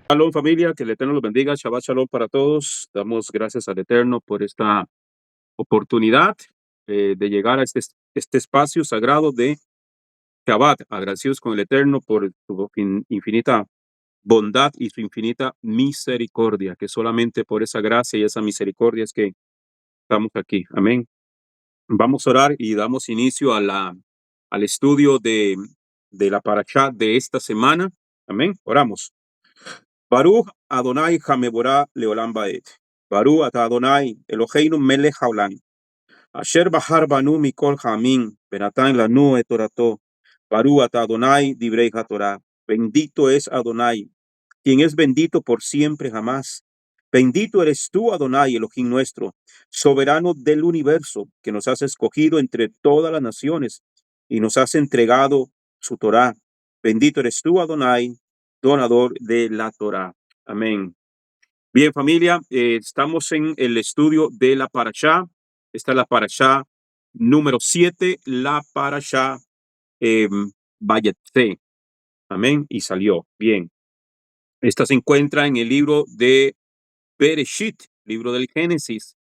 Shalom familia, que el Eterno los bendiga, Shabbat Shalom para todos. Damos gracias al Eterno por esta oportunidad de llegar a este espacio sagrado de Shabbat. Agradecidos con el Eterno por su infinita bondad y su infinita misericordia, que solamente por esa gracia y esa misericordia es que estamos aquí. Amén. Vamos a orar y damos inicio al estudio de la parashá de esta semana. Amén. Oramos. Baruch Adonai Hameborah Leolam Baed. Baruch ata Adonai Eloheinu melech haolam. Asher bahar banu mikol hamim, benatan lanu et torato. Baruch ata Adonai divrei hatorah. Bendito es Adonai, quien es bendito por siempre jamás. Bendito eres tú, Adonai, Elohim nuestro, soberano del universo, que nos has escogido entre todas las naciones y nos has entregado su Torá. Bendito eres tú, Adonai, donador de la Torá. Amén. Bien, familia, estamos en el estudio de la parashá. Esta es la parashá número 7, la parashá Vayetse. Amén. Y salió. Bien. Esta se encuentra en el libro de Bereshit, libro del Génesis,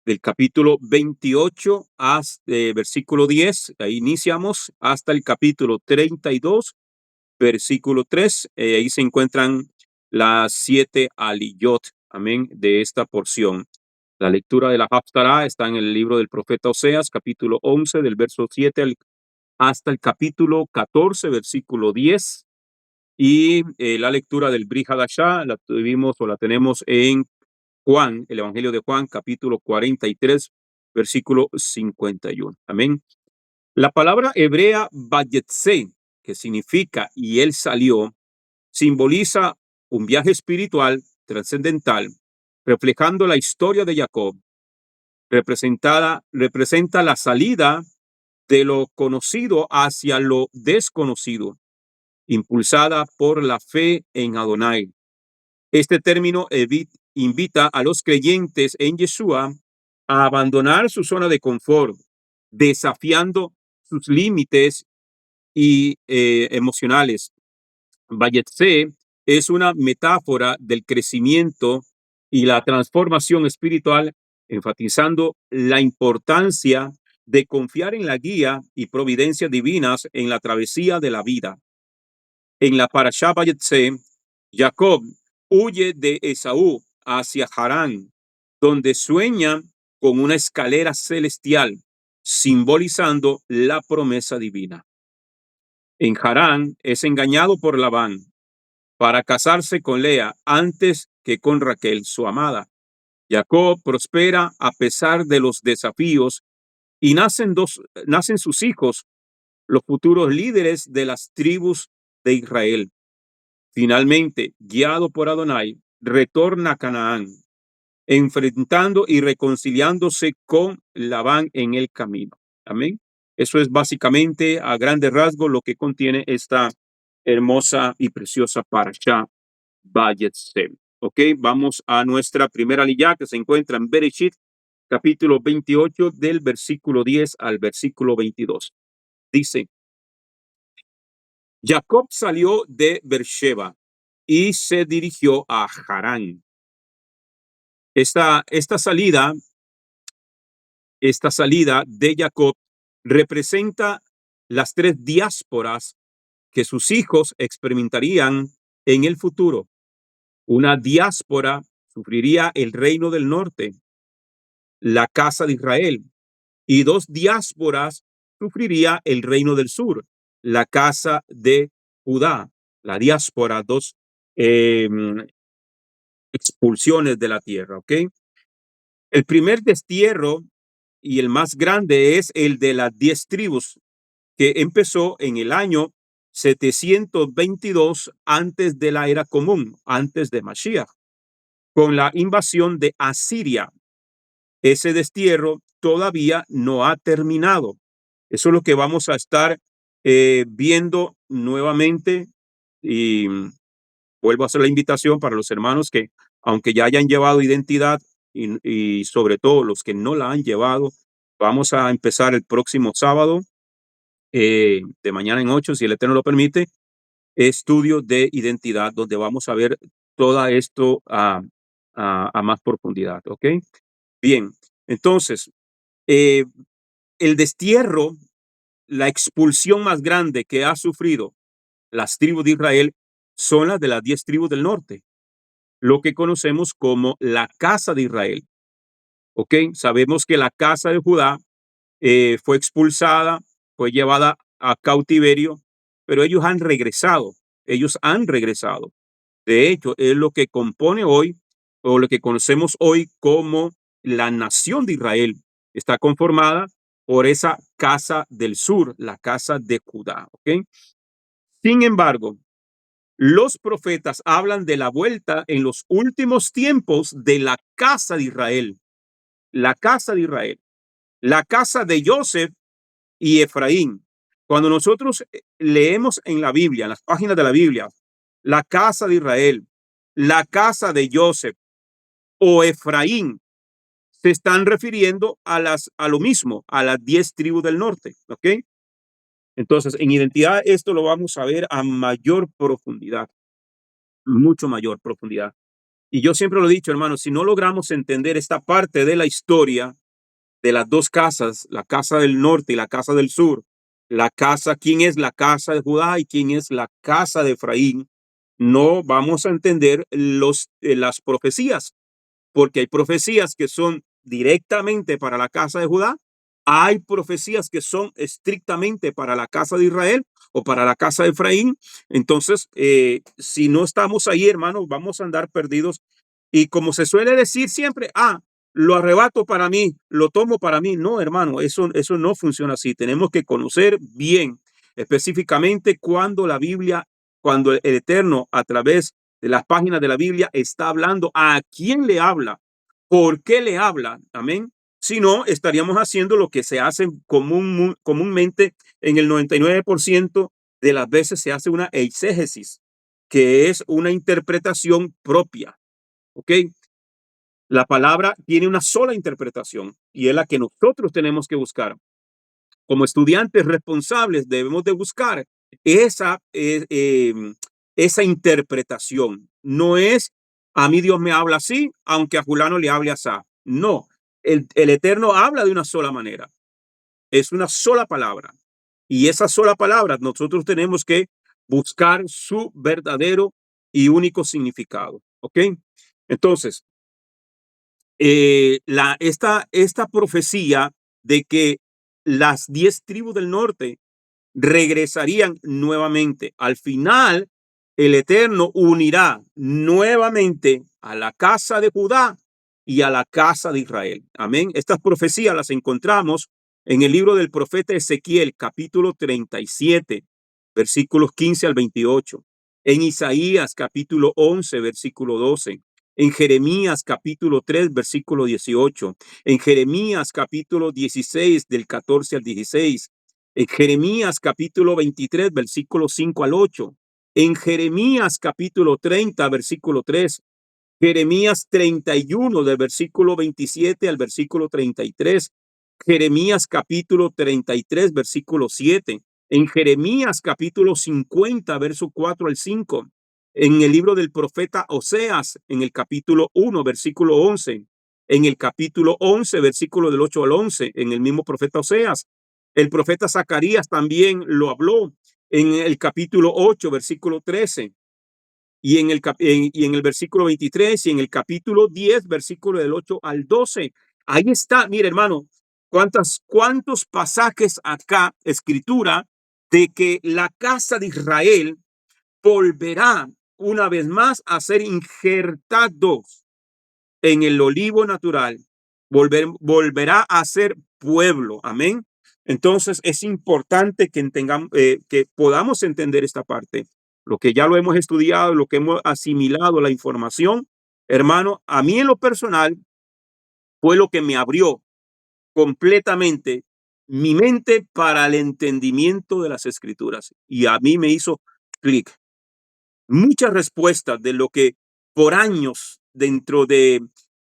del capítulo 28 hasta versículo 10. Ahí iniciamos hasta el capítulo 32, versículo 3. Ahí se encuentran las 7 aliyot, amén, de esta porción. La lectura de la Haftarah está en el libro del profeta Oseas, capítulo 11, del verso 7 hasta el capítulo 14, versículo 10. Y la lectura del Brit Hadashah la tuvimos o la tenemos en Juan, el Evangelio de Juan, capítulo 43, versículo 51. Amén. La palabra hebrea Vayetse, que significa y él salió, simboliza un viaje espiritual trascendental, reflejando la historia de Jacob. Representa la salida de lo conocido hacia lo desconocido, impulsada por la fe en Adonai. Este término invita a los creyentes en Yeshua a abandonar su zona de confort, desafiando sus límites y emocionales. Vayetse es una metáfora del crecimiento y la transformación espiritual, enfatizando la importancia de confiar en la guía y providencias divinas en la travesía de la vida. En la parashá Vayetse, Jacob huye de Esaú hacia Harán, donde sueña con una escalera celestial, simbolizando la promesa divina. En Harán es engañado por Labán para casarse con Lea antes que con Raquel, su amada. Jacob prospera a pesar de los desafíos y nacen sus hijos, los futuros líderes de las tribus de Israel. Finalmente, guiado por Adonai, retorna a Canaán, enfrentando y reconciliándose con Labán en el camino. Amén. Eso es básicamente a grandes rasgos lo que contiene esta hermosa y preciosa parashá Vayetse. Ok, vamos a nuestra primera aliyá que se encuentra en Bereshit, capítulo 28, del versículo 10 al versículo 22. Dice: Jacob salió de Beersheba y se dirigió a Harán. Esta salida de Jacob representa las tres diásporas que sus hijos experimentarían en el futuro. Una diáspora sufriría el reino del norte, la casa de Israel, y dos diásporas sufriría el reino del sur, la casa de Judá. La diáspora, dos expulsiones de la tierra, ¿ok? El primer destierro y el más grande es el de las 10 tribus, que empezó en el año 722 antes de la era común, antes de Mashiach, con la invasión de Asiria. Ese destierro todavía no ha terminado. Eso es lo que vamos a estar viendo nuevamente, y vuelvo a hacer la invitación para los hermanos que, aunque ya hayan llevado identidad y sobre todo los que no la han llevado, vamos a empezar el próximo sábado, de mañana en 8, si el Eterno lo permite, estudio de identidad, donde vamos a ver todo esto a más profundidad, ¿ok? Bien, entonces, eh, el destierro, la expulsión más grande que ha sufrido las tribus de Israel son las de las 10 tribus del norte, lo que conocemos como la casa de Israel, ¿ok? Sabemos que la casa de Judá fue expulsada, fue llevada a cautiverio, pero ellos han regresado. De hecho, es lo que compone hoy, o lo que conocemos hoy como la nación de Israel. Está conformada por esa casa del sur, la casa de Judá, ¿ok? Sin embargo, los profetas hablan de la vuelta en los últimos tiempos de la casa de Israel, la casa de Israel, la casa de Joseph y Efraín. Cuando nosotros leemos en la Biblia, en las páginas de la Biblia, la casa de Israel, la casa de Joseph o Efraín, se están refiriendo a lo mismo, a las 10 tribus del norte, ¿ok? Entonces, en identidad, esto lo vamos a ver a mayor profundidad, mucho mayor profundidad. Y yo siempre lo he dicho, hermanos, si no logramos entender esta parte de la historia de las dos casas, la casa del norte y la casa del sur, la casa, quién es la casa de Judá y quién es la casa de Efraín, no vamos a entender las profecías, porque hay profecías que son directamente para la casa de Judá, hay profecías que son estrictamente para la casa de Israel o para la casa de Efraín. Entonces, si no estamos ahí, hermanos, vamos a andar perdidos. Y como se suele decir siempre, lo arrebato para mí, lo tomo para mí. No, hermano, eso no funciona así. Tenemos que conocer bien específicamente cuando la Biblia, cuando el Eterno a través de las páginas de la Biblia está hablando, a quién le habla, por qué le habla. Amén. Si no, estaríamos haciendo lo que se hace comúnmente en el 99% de las veces se hace una eisegesis, que es una interpretación propia. ¿Ok? La palabra tiene una sola interpretación y es la que nosotros tenemos que buscar. Como estudiantes responsables debemos de buscar esa, esa interpretación. No es a mí Dios me habla así, aunque a fulano le hable así. No, el Eterno habla de una sola manera. Es una sola palabra. Y esa sola palabra nosotros tenemos que buscar su verdadero y único significado. ¿Ok? Entonces, esta profecía de que las 10 tribus del norte regresarían nuevamente. Al final, el Eterno unirá nuevamente a la casa de Judá y a la casa de Israel. Amén. Estas profecías las encontramos en el libro del profeta Ezequiel, capítulo 37, versículos 15 al 28. En Isaías, capítulo 11, versículo 12. En Jeremías, capítulo 3, versículo 18. En Jeremías, capítulo 16, del 14 al 16. En Jeremías capítulo 23, versículo 5 al 8. En Jeremías capítulo 30, versículo 3. Jeremías 31, del versículo 27 al versículo 33. Jeremías capítulo 33, versículo 7. En Jeremías capítulo 50, verso 4 al 5. En el libro del profeta Oseas, en el capítulo 1, versículo 11. En el capítulo 11, versículo del 8 al 11, en el mismo profeta Oseas. El profeta Zacarías también lo habló en el capítulo 8, versículo 13 y en el versículo 23 y en el capítulo 10, versículo del 8 al 12. Ahí está, mire hermano, cuántos pasajes acá, escritura, de que la casa de Israel volverá una vez más a ser injertados en el olivo natural, volverá a ser pueblo. Amén. Entonces es importante que podamos entender esta parte. Lo que ya lo hemos estudiado, lo que hemos asimilado, la información, hermano, a mí en lo personal fue lo que me abrió completamente mi mente para el entendimiento de las escrituras. Y a mí me hizo clic. Muchas respuestas de lo que por años dentro de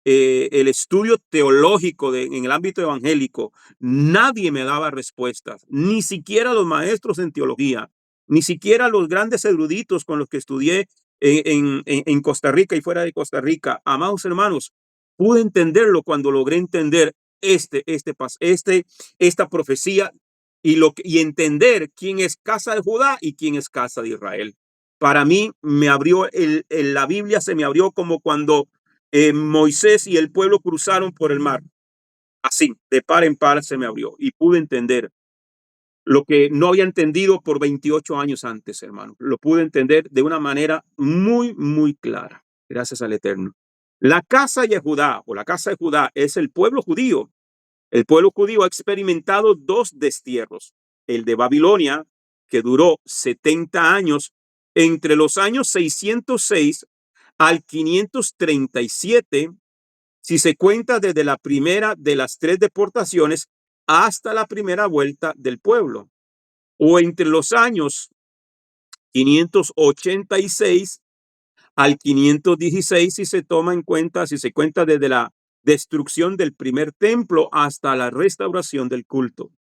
el estudio teológico en el ámbito evangélico, nadie me daba respuestas, ni siquiera los maestros en teología, ni siquiera los grandes eruditos con los que estudié en Costa Rica y fuera de Costa Rica. Amados hermanos, pude entenderlo cuando logré entender esta profecía y entender quién es casa de Judá y quién es casa de Israel. Para mí me abrió la Biblia se me abrió como cuando Moisés y el pueblo cruzaron por el mar. Así, de par en par se me abrió y pude entender lo que no había entendido por 28 años antes, hermano. Lo pude entender de una manera muy, muy clara. Gracias al Eterno. La casa de Judá o la casa de Judá es el pueblo judío. El pueblo judío ha experimentado dos destierros. El de Babilonia, que duró 70 años, entre los años 606 al 537, si se cuenta desde la primera de las tres deportaciones hasta la primera vuelta del pueblo, o entre los años 586 al 516, si se toma en cuenta, si se cuenta desde la destrucción del primer templo hasta la restauración del culto.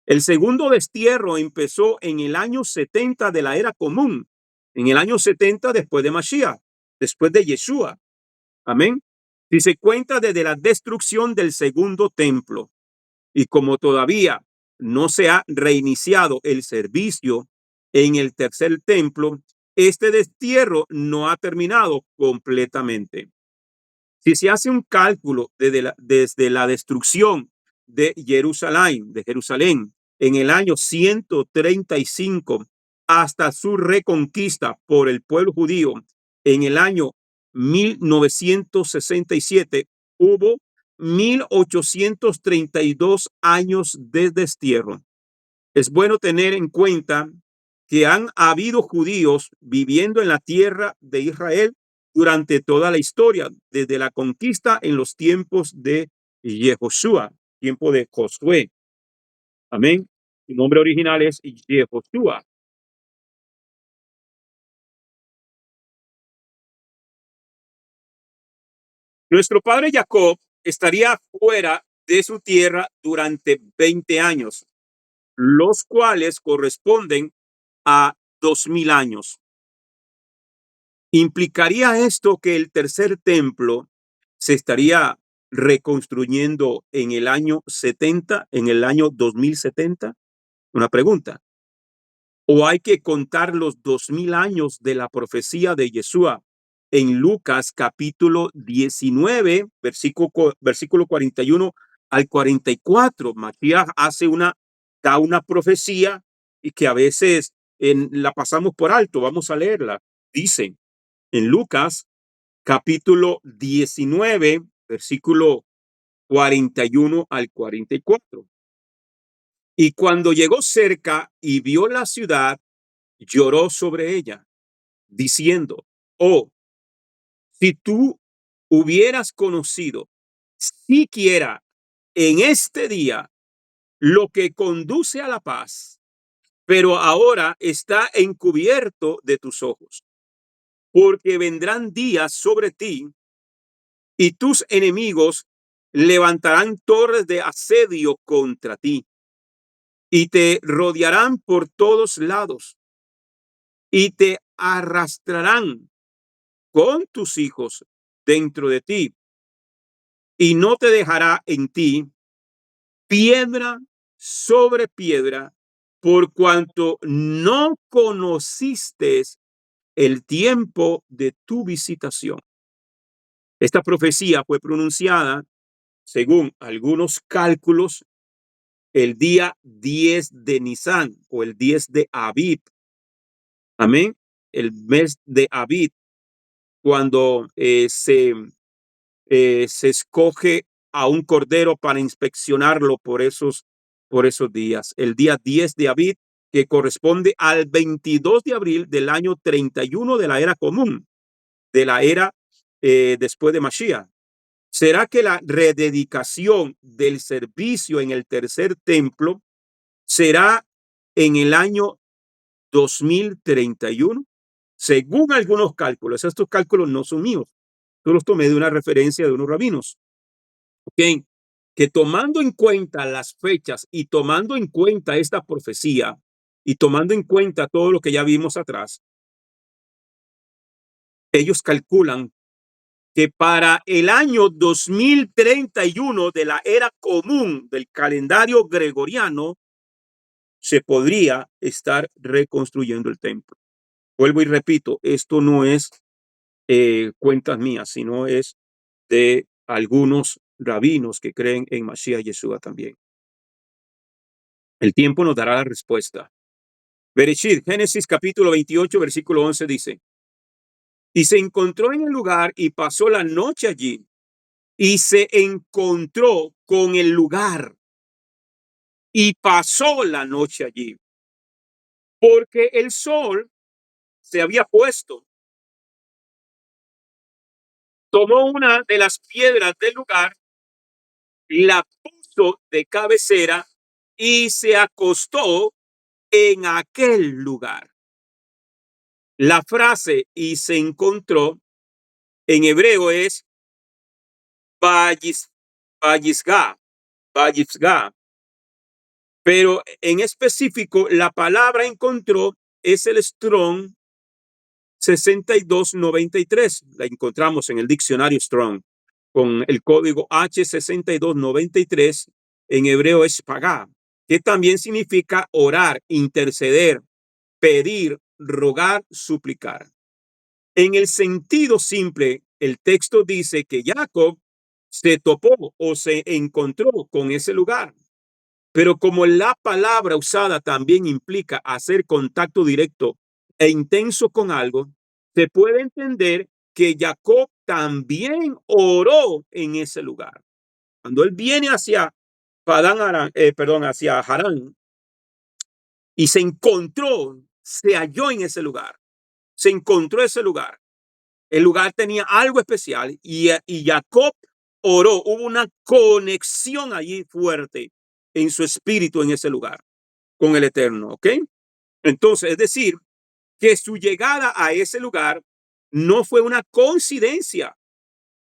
El segundo destierro empezó en el año 70 de la era común, en el año 70 después de Mashiach, después de Yeshua. Amén. Si se cuenta desde la destrucción del segundo templo, y como todavía no se ha reiniciado el servicio en el tercer templo, este destierro no ha terminado completamente. Si se hace un cálculo desde la destrucción de Jerusalén, en el año 135 hasta su reconquista por el pueblo judío en el año 1967, hubo 1832 años de destierro. Es bueno tener en cuenta que han habido judíos viviendo en la tierra de Israel durante toda la historia, desde la conquista en los tiempos de Yehoshua, tiempo de Josué. Amén. Su nombre original es Yehoshua. Nuestro padre Jacob estaría fuera de su tierra durante 20 años, los cuales corresponden a 2000 años. ¿Implicaría esto que el tercer templo se estaría reconstruyendo en el año 70, en el año 2070? Una pregunta. ¿O hay que contar los 2000 años de la profecía de Yeshua en Lucas capítulo 19, versículo 41 al 44? Matías da una profecía y que a veces la pasamos por alto. Vamos a leerla. Dice en Lucas capítulo 19, versículo 41 al 44. Y cuando llegó cerca y vio la ciudad, lloró sobre ella, diciendo: oh, si tú hubieras conocido siquiera en este día lo que conduce a la paz, pero ahora está encubierto de tus ojos, porque vendrán días sobre ti y tus enemigos levantarán torres de asedio contra ti y te rodearán por todos lados y te arrastrarán con tus hijos dentro de ti y no te dejará en ti piedra sobre piedra, por cuanto no conociste el tiempo de tu visitación. Esta profecía fue pronunciada, según algunos cálculos, el día 10 de Nisan o el 10 de Abib. Amén. El mes de Abib, cuando se escoge a un cordero para inspeccionarlo por esos días. El día 10 de Abib, que corresponde al 22 de abril del año 31 de la era común, de la era después de Mashiach. ¿Será que la rededicación del servicio en el tercer templo será en el año 2031? Según algunos cálculos, estos cálculos no son míos, yo los tomé de una referencia de unos rabinos. ¿Ok? Que tomando en cuenta las fechas y tomando en cuenta esta profecía y tomando en cuenta todo lo que ya vimos atrás, ellos calculan que para el año 2031 de la era común del calendario gregoriano se podría estar reconstruyendo el templo. Vuelvo y repito, esto no es cuentas mías, sino es de algunos rabinos que creen en Mashiach Yeshua también. El tiempo nos dará la respuesta. Bereshit, Génesis capítulo 28, versículo 11 dice, y se encontró en el lugar y pasó la noche allí y se encontró con el lugar y pasó la noche allí porque el sol se había puesto. Tomó una de las piedras del lugar, la puso de cabecera y se acostó en aquel lugar. La frase y se encontró en hebreo es Vayisga, pero en específico la palabra encontró es el Strong 6293. La encontramos en el diccionario Strong con el código H6293. En hebreo es pagá, que también significa orar, interceder, pedir, rogar, suplicar. En el sentido simple, el texto dice que Jacob se topó o se encontró con ese lugar. Pero como la palabra usada también implica hacer contacto directo e intenso con algo, se puede entender que Jacob también oró en ese lugar. Cuando él viene hacia hacia Harán y se encontró, se halló en ese lugar, se encontró ese lugar. El lugar tenía algo especial y Jacob oró. Hubo una conexión allí fuerte en su espíritu en ese lugar con el Eterno, ¿ok? Entonces, es decir, que su llegada a ese lugar no fue una coincidencia,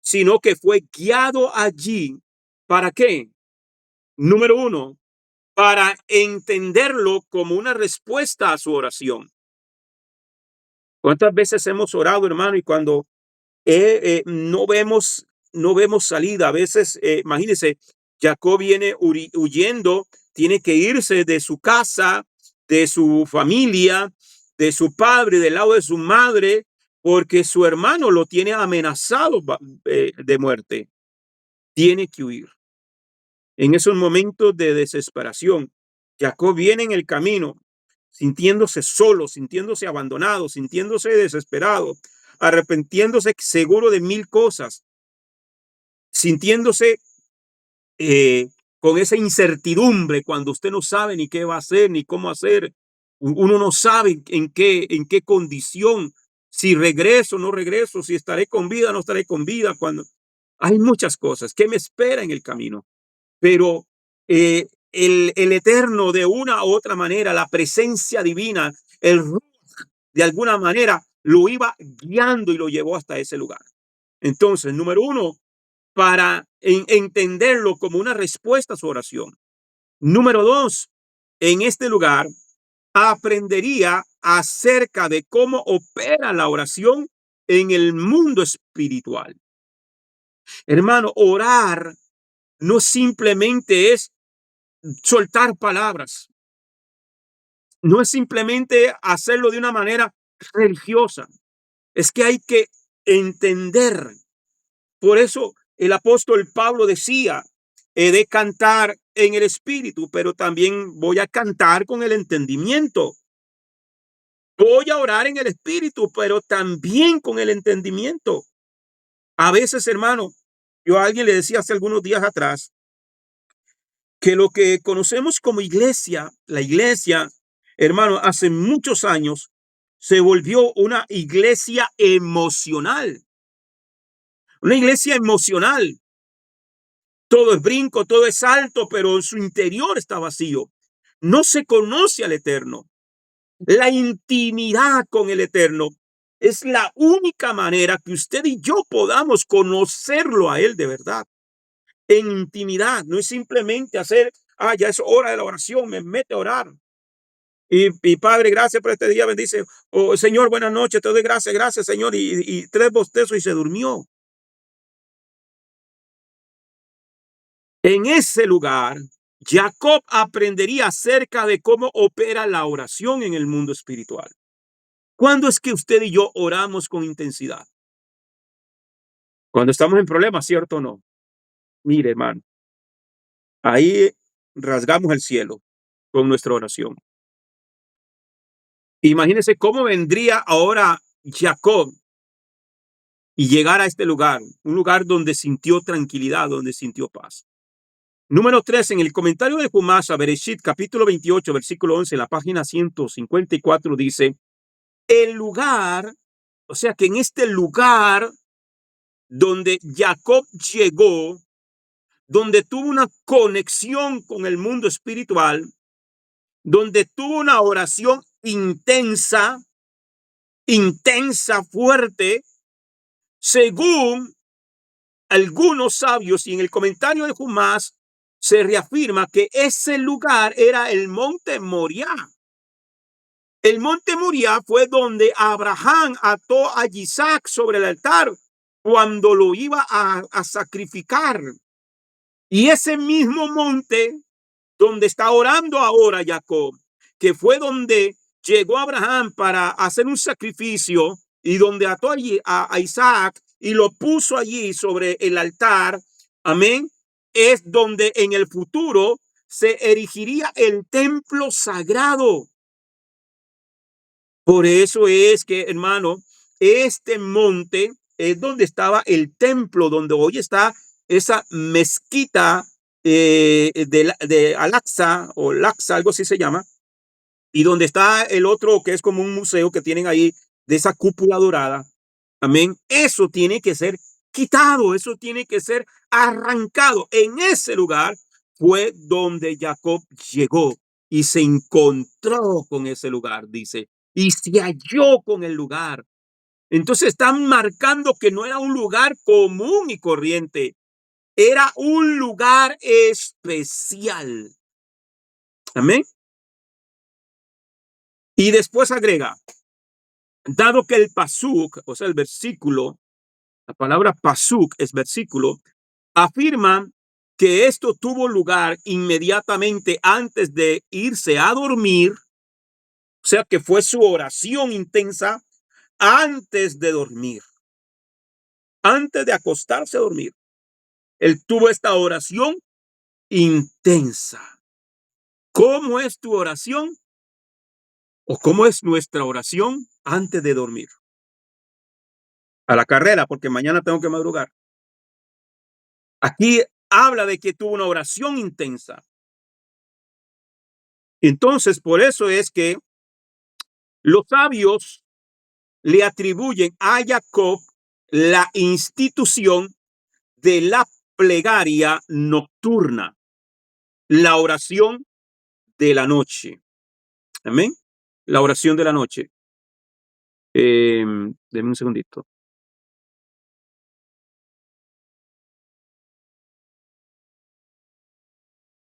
sino que fue guiado allí. ¿Para qué? Número uno, para entenderlo como una respuesta a su oración. ¿Cuántas veces hemos orado, hermano, y cuando no vemos salida? A veces, imagínense, Jacob viene huyendo, tiene que irse de su casa, de su familia, de su padre, del lado de su madre, porque su hermano lo tiene amenazado de muerte. Tiene que huir. En esos momentos de desesperación, Jacob viene en el camino, sintiéndose solo, sintiéndose abandonado, sintiéndose desesperado, arrepintiéndose seguro de mil cosas, sintiéndose con esa incertidumbre cuando usted no sabe ni qué va a hacer, ni cómo hacer. Uno no sabe en qué condición, si regreso o no regreso, si estaré con vida o no estaré con vida. Cuando hay muchas cosas que me espera en el camino, pero el Eterno, de una u otra manera, la presencia divina, de alguna manera lo iba guiando y lo llevó hasta ese lugar. Entonces, número uno, para entenderlo como una respuesta a su oración. Número dos, en este lugar aprendería acerca de cómo opera la oración en el mundo espiritual. Hermano, orar no simplemente es soltar palabras, no es simplemente hacerlo de una manera religiosa, es que hay que entender. Por eso el apóstol Pablo decía, he de cantar en el espíritu, pero también voy a cantar con el entendimiento. Voy a orar en el espíritu, pero también con el entendimiento. A veces, hermano, yo a alguien le decía hace algunos días atrás que lo que conocemos como iglesia, la iglesia, hermano, hace muchos años se volvió una iglesia emocional. Una iglesia emocional. Todo es brinco, todo es alto, pero su interior está vacío. No se conoce al Eterno. La intimidad con el Eterno es la única manera que usted y yo podamos conocerlo a Él de verdad. En intimidad, no es simplemente hacer, ya es hora de la oración, me mete a orar. Y Padre, gracias por este día, bendice. Oh, Señor, buenas noches, te doy gracias, gracias, Señor. Y tres bostezos y se durmió. En ese lugar, Jacob aprendería acerca de cómo opera la oración en el mundo espiritual. ¿Cuándo es que usted y yo oramos con intensidad? Cuando estamos en problemas, ¿cierto o no? Mire, hermano, ahí rasgamos el cielo con nuestra oración. Imagínese cómo vendría ahora Jacob y llegar a este lugar, un lugar donde sintió tranquilidad, donde sintió paz. Número 3, en el comentario de Humás a Bereshit, capítulo 28, versículo 11, en la página 154, dice, el lugar, o sea que en este lugar donde Jacob llegó, donde tuvo una conexión con el mundo espiritual, donde tuvo una oración intensa, fuerte, según algunos sabios, y en el comentario de Humás se reafirma que ese lugar era el monte Moriah. El monte Moriah fue donde Abraham ató a Isaac sobre el altar cuando lo iba a sacrificar. Y ese mismo monte donde está orando ahora Jacob, que fue donde llegó Abraham para hacer un sacrificio y donde ató allí a Isaac y lo puso allí sobre el altar, amén, es donde en el futuro se erigiría el templo sagrado. Por eso es que, hermano, este monte es donde estaba el templo, donde hoy está esa mezquita de Al-Aqsa o Al-Aqsa, algo así se llama, y donde está el otro que es como un museo que tienen ahí de esa cúpula dorada. Amén. Eso tiene que ser quitado, eso tiene que ser arrancado. En ese lugar fue donde Jacob llegó y se encontró con ese lugar, dice, y se halló con el lugar. Entonces están marcando que no era un lugar común y corriente, era un lugar especial. Amén. Y después agrega, dado que el pasuk, o sea, el versículo, la palabra pasuk es versículo, afirma que esto tuvo lugar inmediatamente antes de irse a dormir, o sea, que fue su oración intensa antes de dormir, antes de acostarse a dormir. Él tuvo esta oración intensa. ¿Cómo es tu oración? ¿O cómo es nuestra oración antes de dormir? A la carrera, porque mañana tengo que madrugar. Aquí habla de que tuvo una oración intensa. Entonces, por eso es que los sabios le atribuyen a Jacob la institución de la plegaria nocturna, la oración de la noche. Amén. La oración de la noche. Denme un segundito.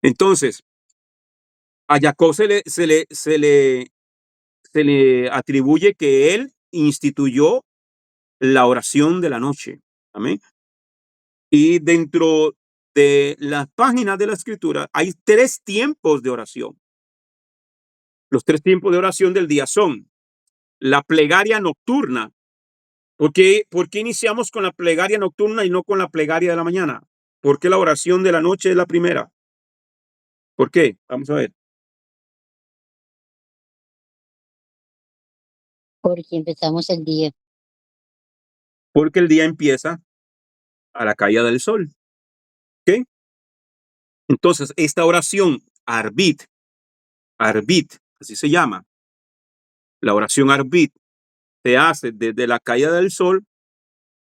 Entonces, a Jacob se le atribuye que él instituyó la oración de la noche. Amén. Y dentro de las páginas de la escritura hay 3 tiempos de oración. Los 3 tiempos de oración del día son la plegaria nocturna. ¿Por qué iniciamos con la plegaria nocturna y no con la plegaria de la mañana? ¿Por qué la oración de la noche es la primera? ¿Por qué? Vamos a ver. Porque empezamos el día. Porque el día empieza a la caída del sol. ¿Ok? Entonces, esta oración, arbit, así se llama. La oración arbit se hace desde la caída del sol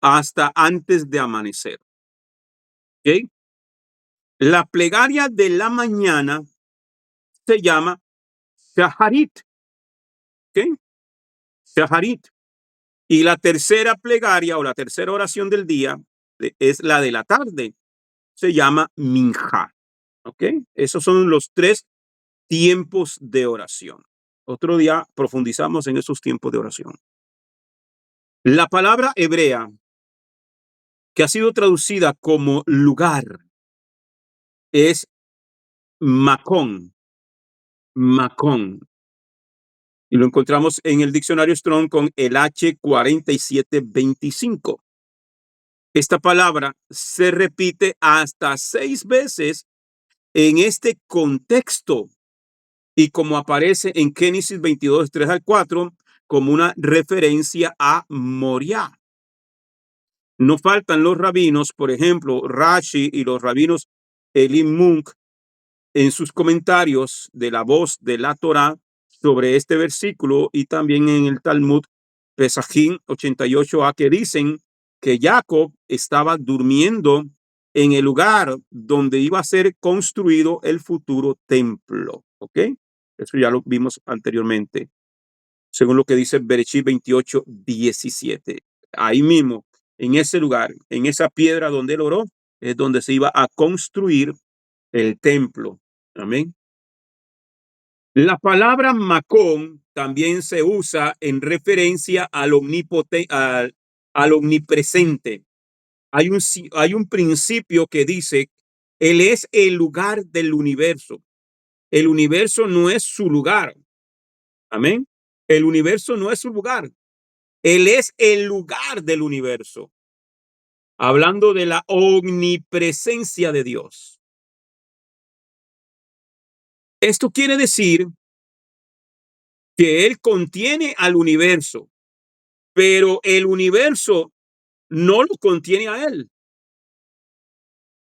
hasta antes de amanecer. ¿Ok? La plegaria de la mañana se llama shaharit. ¿Ok? Shaharit. Y la tercera plegaria o la tercera oración del día es la de la tarde. Se llama minja. ¿Ok? Esos son los 3 tiempos de oración. Otro día profundizamos en esos tiempos de oración. La palabra hebrea que ha sido traducida como lugar es Macón. Macón. Y lo encontramos en el diccionario Strong con el H4725. Esta palabra se repite hasta 6 veces en este contexto y como aparece en Génesis 22, 3 al 4, como una referencia a Moriah. No faltan los rabinos, por ejemplo, Rashi y los rabinos Elim Munk, en sus comentarios de la voz de la Torá sobre este versículo y también en el Talmud Pesachim 88a, que dicen que Jacob estaba durmiendo en el lugar donde iba a ser construido el futuro templo. ¿Ok? Eso ya lo vimos anteriormente, según lo que dice Bereshit 28:17. Ahí mismo, en ese lugar, en esa piedra donde él oró, es donde se iba a construir el templo. Amén. La palabra Macón también se usa en referencia al al omnipresente. Hay un principio que dice, Él es el lugar del universo. El universo no es su lugar. Amén. El universo no es su lugar. Él es el lugar del universo. Hablando de la omnipresencia de Dios. Esto quiere decir que Él contiene al universo, pero el universo no lo contiene a Él.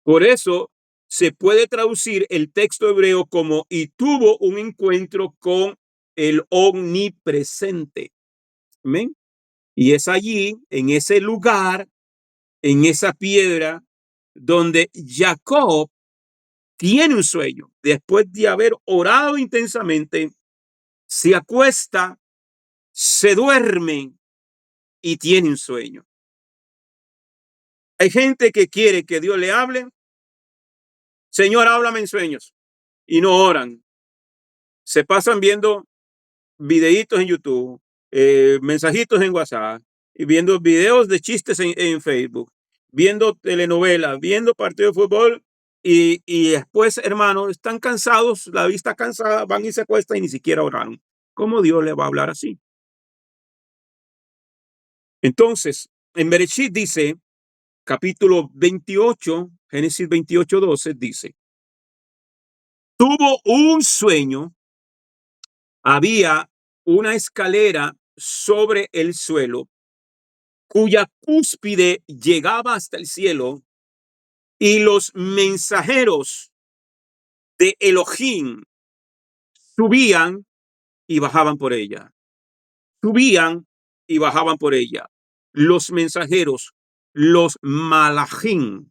Por eso se puede traducir el texto hebreo como y tuvo un encuentro con el omnipresente. ¿Amén? Y es allí, en ese lugar, en esa piedra, donde Jacob tiene un sueño. Después de haber orado intensamente, se acuesta, se duerme y tiene un sueño. Hay gente que quiere que Dios le hable. Señor, háblame en sueños. Y no oran. Se pasan viendo videitos en YouTube, mensajitos en WhatsApp, y viendo videos de chistes en Facebook, viendo telenovelas, viendo partidos de fútbol. Y después, hermanos, están cansados, la vista cansada, van y se acuestan y ni siquiera oraron. ¿Cómo Dios le va a hablar así? Entonces, en Bereshit dice, capítulo 28, Génesis 28:12, dice, tuvo un sueño, había una escalera sobre el suelo, cuya cúspide llegaba hasta el cielo, y los mensajeros de Elohim subían y bajaban por ella. Subían y bajaban por ella. Los mensajeros, los malachim,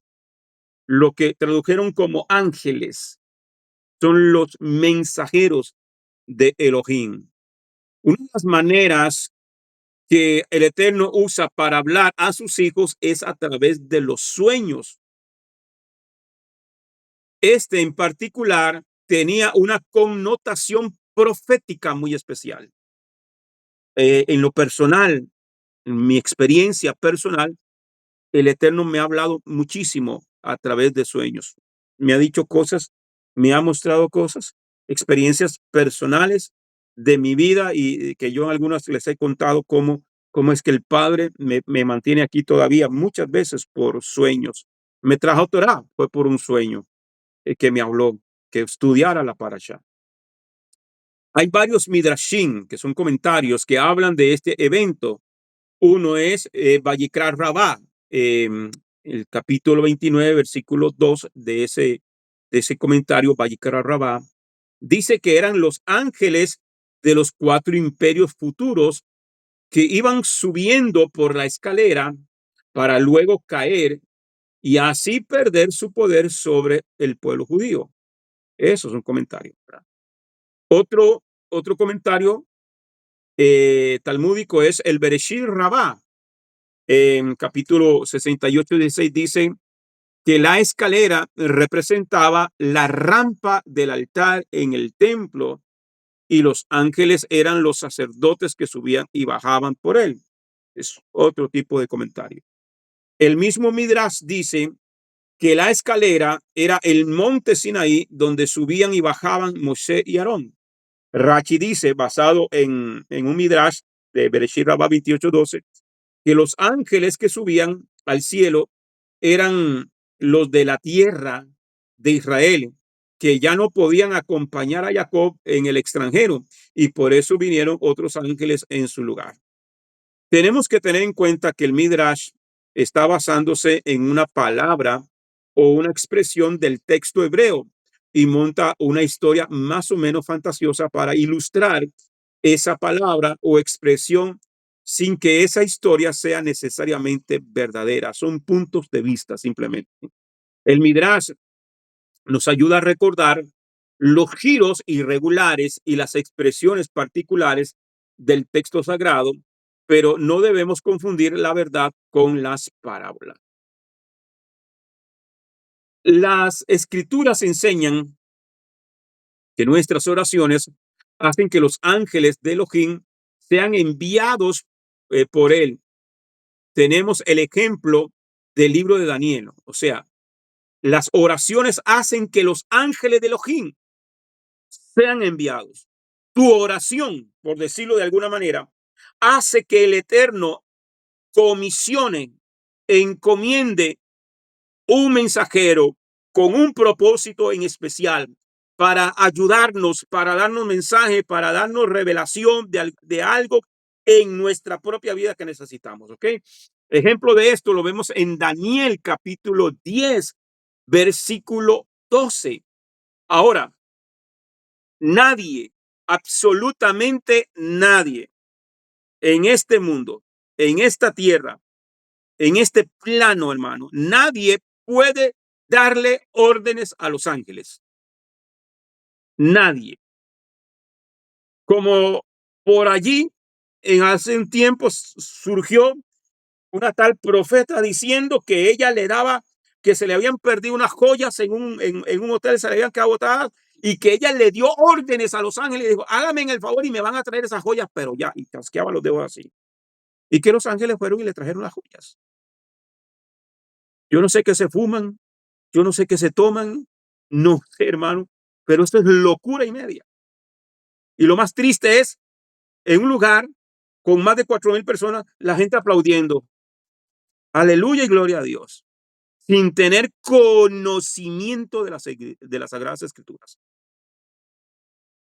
lo que tradujeron como ángeles, son los mensajeros de Elohim. Una de las maneras que el Eterno usa para hablar a sus hijos es a través de los sueños. Este en particular tenía una connotación profética muy especial. En lo personal, en mi experiencia personal, el Eterno me ha hablado muchísimo a través de sueños. Me ha dicho cosas, me ha mostrado cosas, experiencias personales de mi vida y que yo algunas les he contado cómo es que el Padre me mantiene aquí todavía muchas veces por sueños. Me trajo Torah, fue por un sueño que me habló, que estudiara la parasha. Hay varios midrashim, que son comentarios que hablan de este evento. Uno es Vayikra Rabá, el capítulo 29, versículo 2 de ese comentario, Vayikra Rabá, dice que eran los ángeles de los 4 imperios futuros que iban subiendo por la escalera para luego caer y así perder su poder sobre el pueblo judío. Eso es un comentario, ¿verdad? Otro comentario talmúdico es el Bereshit Rabá. En capítulo 68:16 dice que la escalera representaba la rampa del altar en el templo y los ángeles eran los sacerdotes que subían y bajaban por él. Es otro tipo de comentario. El mismo Midrash dice que la escalera era el monte Sinaí donde subían y bajaban Moshe y Aarón. Rachi dice, basado en un Midrash de Bereshit Rabbah 28:12, que los ángeles que subían al cielo eran los de la tierra de Israel, que ya no podían acompañar a Jacob en el extranjero, y por eso vinieron otros ángeles en su lugar. Tenemos que tener en cuenta que el Midrash está basándose en una palabra o una expresión del texto hebreo y monta una historia más o menos fantasiosa para ilustrar esa palabra o expresión sin que esa historia sea necesariamente verdadera. Son puntos de vista simplemente. El Midrash nos ayuda a recordar los giros irregulares y las expresiones particulares del texto sagrado, pero no debemos confundir la verdad con las parábolas. Las escrituras enseñan que nuestras oraciones hacen que los ángeles de Elohim sean enviados por él. Tenemos el ejemplo del libro de Daniel, o sea, las oraciones hacen que los ángeles de Elohim sean enviados. Tu oración, por decirlo de alguna manera, hace que el Eterno comisione, encomiende un mensajero con un propósito en especial para ayudarnos, para darnos mensaje, para darnos revelación de algo en nuestra propia vida que necesitamos. ¿Ok? Ejemplo de esto lo vemos en Daniel capítulo 10, versículo 12. Ahora, nadie, absolutamente nadie en este mundo, en esta tierra, en este plano, hermano, nadie puede darle órdenes a los ángeles. Nadie. Como por allí, en hace un tiempo surgió una tal profeta diciendo que ella le daba, que se le habían perdido unas joyas en un hotel, se le habían quedado botadas, y que ella le dio órdenes a los ángeles y dijo, hágame el favor y me van a traer esas joyas, pero ya, y casqueaba los dedos así. Y que los ángeles fueron y le trajeron las joyas. Yo no sé qué se fuman, yo no sé qué se toman, no sé, hermano, pero esto es locura y media. Y lo más triste es, en un lugar con más de 4,000 personas, la gente aplaudiendo. Aleluya y gloria a Dios. Sin tener conocimiento de las Sagradas Escrituras.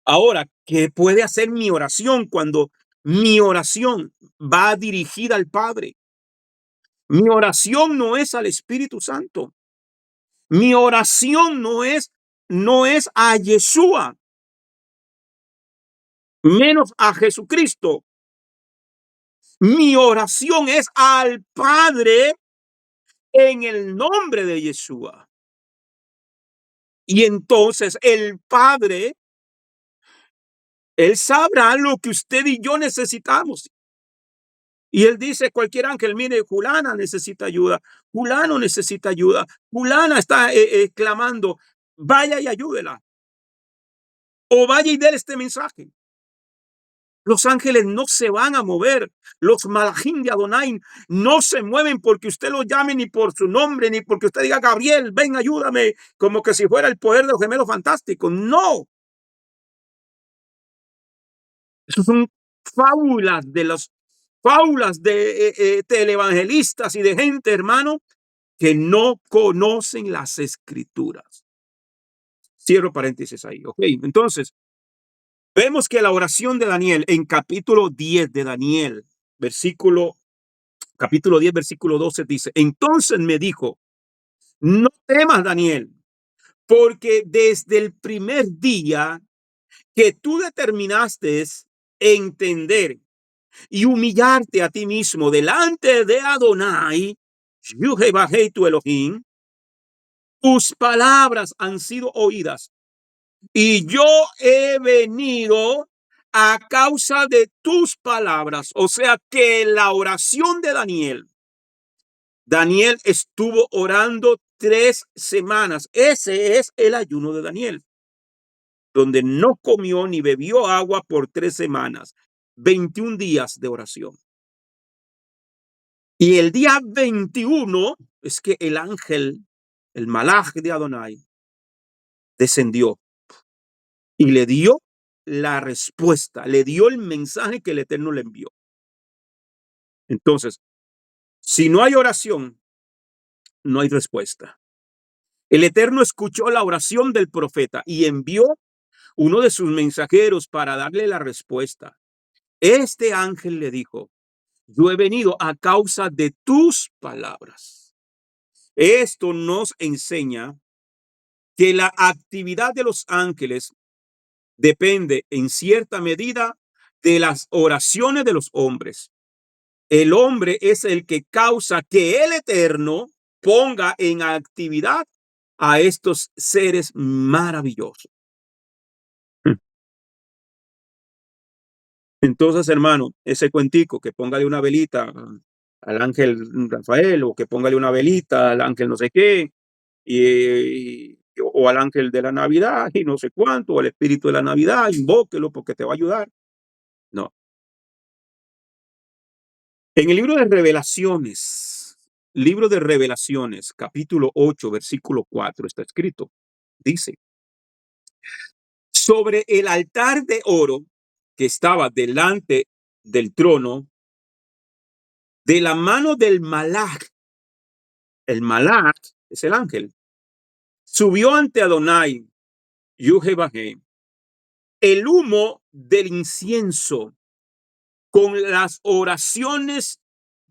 Ahora, ¿qué puede hacer mi oración cuando mi oración va dirigida al Padre? Mi oración no es al Espíritu Santo. Mi oración no es a Yeshua, menos a Jesucristo. Mi oración es al Padre en el nombre de Yeshua. Y entonces el Padre, Él sabrá lo que usted y yo necesitamos. Y Él dice, cualquier ángel, mire, fulana necesita ayuda, fulano necesita ayuda, fulana está clamando, vaya y ayúdela. O vaya y dé este mensaje. Los ángeles no se van a mover. Los malachim de Adonai no se mueven porque usted lo llame ni por su nombre, ni porque usted diga, Gabriel, ven, ayúdame, como que si fuera el poder de los gemelos fantásticos. No. Eso son fábulas de televangelistas y de gente, hermano, que no conocen las escrituras. Cierro paréntesis ahí. Ok, entonces, vemos que la oración de Daniel en capítulo 10 de Daniel, capítulo 10, versículo 12 dice, entonces me dijo, no temas, Daniel, porque desde el primer día que tú determinaste entender y humillarte a ti mismo delante de Adonai, tu Elohim, tus palabras han sido oídas y yo he venido a causa de tus palabras. O sea que la oración de Daniel estuvo orando 3 semanas. Ese es el ayuno de Daniel. donde no comió ni bebió agua por 3 semanas, 21 días de oración. Y el día 21 es que el ángel, el malaj de Adonai, descendió y le dio la respuesta, le dio el mensaje que el Eterno le envió. Entonces, si no hay oración, no hay respuesta. El Eterno escuchó la oración del profeta y envió uno de sus mensajeros para darle la respuesta. Este ángel le dijo: yo he venido a causa de tus palabras. Esto nos enseña que la actividad de los ángeles depende en cierta medida de las oraciones de los hombres. El hombre es el que causa que el Eterno ponga en actividad a estos seres maravillosos. Entonces, hermano, ese cuentico que póngale una velita al ángel Rafael, o que póngale una velita al ángel no sé qué, o al ángel de la Navidad y no sé cuánto, o al espíritu de la Navidad, invóquelo porque te va a ayudar. No. En el libro de Revelaciones, capítulo 8, versículo 4, está escrito, dice: sobre el altar de oro que estaba delante del trono, de la mano del malach, el malach es el ángel, subió ante Adonai, Yuhebahé, el humo del incienso con las oraciones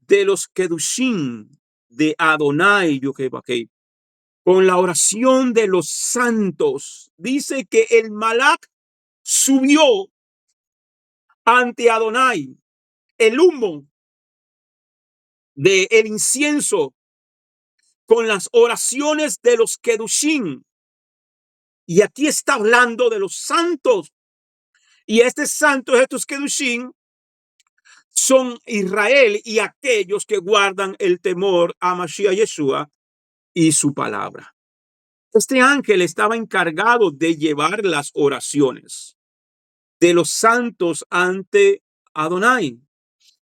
de los Kedushim de Adonai, Yuhebahé, con la oración de los santos. Dice que el malach subió ante Adonai, el humo del incienso con las oraciones de los Kedushim. Y aquí está hablando de los santos. Y este santo, estos Kedushim, son Israel y aquellos que guardan el temor a Mashiach Yeshua y su palabra. Este ángel estaba encargado de llevar las oraciones de los santos ante Adonai.